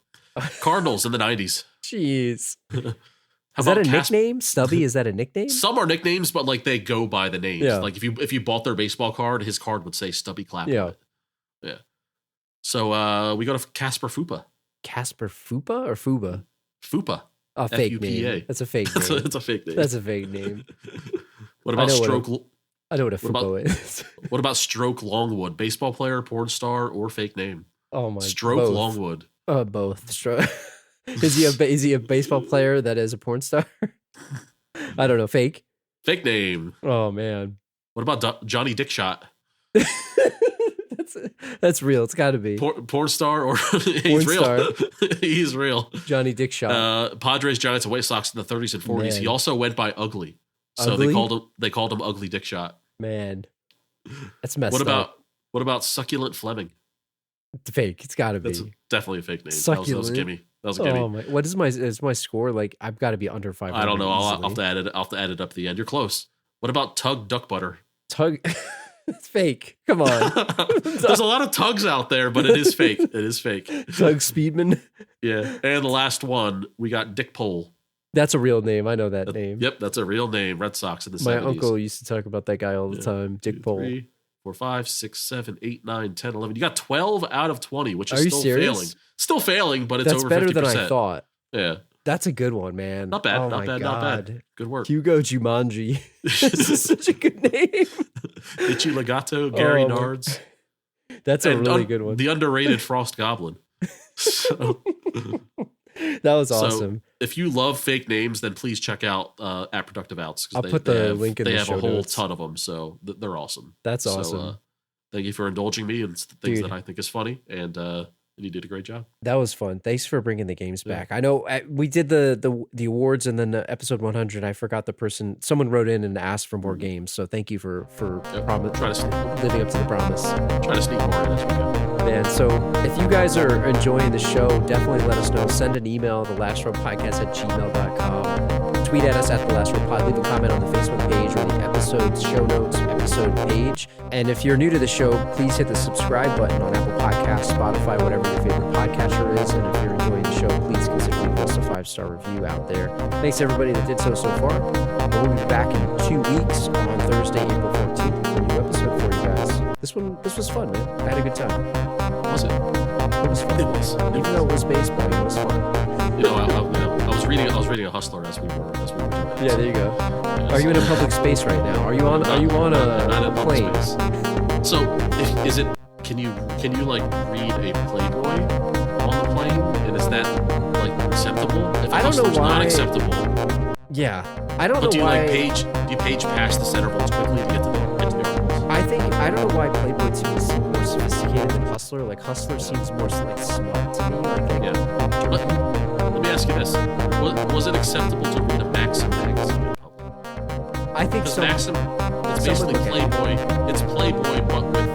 Cardinals in the 90s. Jeez. How Is that a about nickname? Stubby, is that a nickname? Some are nicknames, but like they go by the names. Yeah. Like if you bought their baseball card, his card would say Stubby Clapp. Yeah. Yeah. So we go to Casper Fupa. Casper Fupa or Fuba? Fupa. A fake F-U-P-A. name. That's a fake name. It's a fake name. That's a fake name. What about I know what Stroke? I know what a What about- Fupa is. What about Stroke Longwood? Baseball player, porn star, or fake name? Oh my. Stroke both. Longwood. Both. Is he a baseball player that is a porn star? I don't know. Fake. Fake name. Oh man. What about Johnny Dickshot? That's real. It's got to be Porn star or he's real. Star. He's real. Johnny Dickshot. Padres, Giants, and White Sox in the 30s and 40s. Man. He also went by Ugly, so Ugly? they called him Ugly Dickshot. Man, that's messed up. What about Succulent Fleming? Fake. It's got to be. That's definitely a fake name. Succulent. That was a gimme. That was a gimme. Oh my! What is my score? Like I've got to be under 500. I don't know. I'll easily. have to add it. I'll have to add it up at the end. You're close. What about Tug Duck Butter? Tug. It's fake. Come on. There's a lot of tugs out there, but it is fake. It is fake. Tug Speedman. Yeah. And the last one, we got Dick Pole. That's a real name. I know that name. Yep, that's a real name. Red Sox in the 70s. My uncle used to talk about that guy all the time. Dick Pole. 3, 4, 5, 6, 7, 8, 9, 10, 11. You got 12 out of 20, which is Are you still serious? failing. Still failing, but it's That's over 50%. better than I thought. Yeah. That's a good one, man. Not bad. Oh Not my bad. God. Not bad. Good work. Hugo Jumanji. This is such a good name. Ichi Legato, Gary Oh, my- Nards. That's a And really good one. The underrated Frost Goblin. So, That was awesome. if you love fake names, then please check out at Productive Outs. I'll put the link in They the have show a whole notes. ton of them, so they're awesome. That's So, awesome. thank you for indulging me in things Dude. that I think is funny, and you did a great job. That was fun. Thanks for bringing the games Yeah. back. I know we did the awards, and then episode 100. I forgot the person. Someone wrote in and asked for more games. So thank you for Yep. promise, Try to living up to the promise. try to sneak more in as we go. Man, so if you guys are enjoying the show, definitely let us know. Send an email, thelastropodcast@gmail.com. Tweet at us at thelastropod. Leave a comment on the Facebook page or the episode show notes, episode page. And if you're new to the show, please hit the subscribe button on Apple Podcasts, Spotify, whatever your favorite podcatcher is. And if you're enjoying the show, please consider leaving us a 5-star review out there. Thanks to everybody that did so far. We'll be back in 2 weeks on Thursday, April 14th with a new episode for you guys. This was fun, man. I had a good time. Was it? It was fun. It was. Even though it was baseball, it was fun. I was reading a Hustler as we were doing it. Yeah, there you go. Yeah, Are you in a so- public space right now? Are you on I'm not in a public plane? space. So, is it? Can you like read a Playboy on the plane? And is that like acceptable? If I don't know Hustler's why- not acceptable, Yeah, I don't but do know you why. do you page past the center ones quickly to get to the articles? I don't know why Playboy to me seems more sophisticated than Hustler. Like Hustler seems more like smut to me. Like Yeah. Let me ask you this: was it acceptable to read a Maxim magazine in public? I think Because so. Maxim, it's someone basically look at it. Playboy. It's Playboy, but with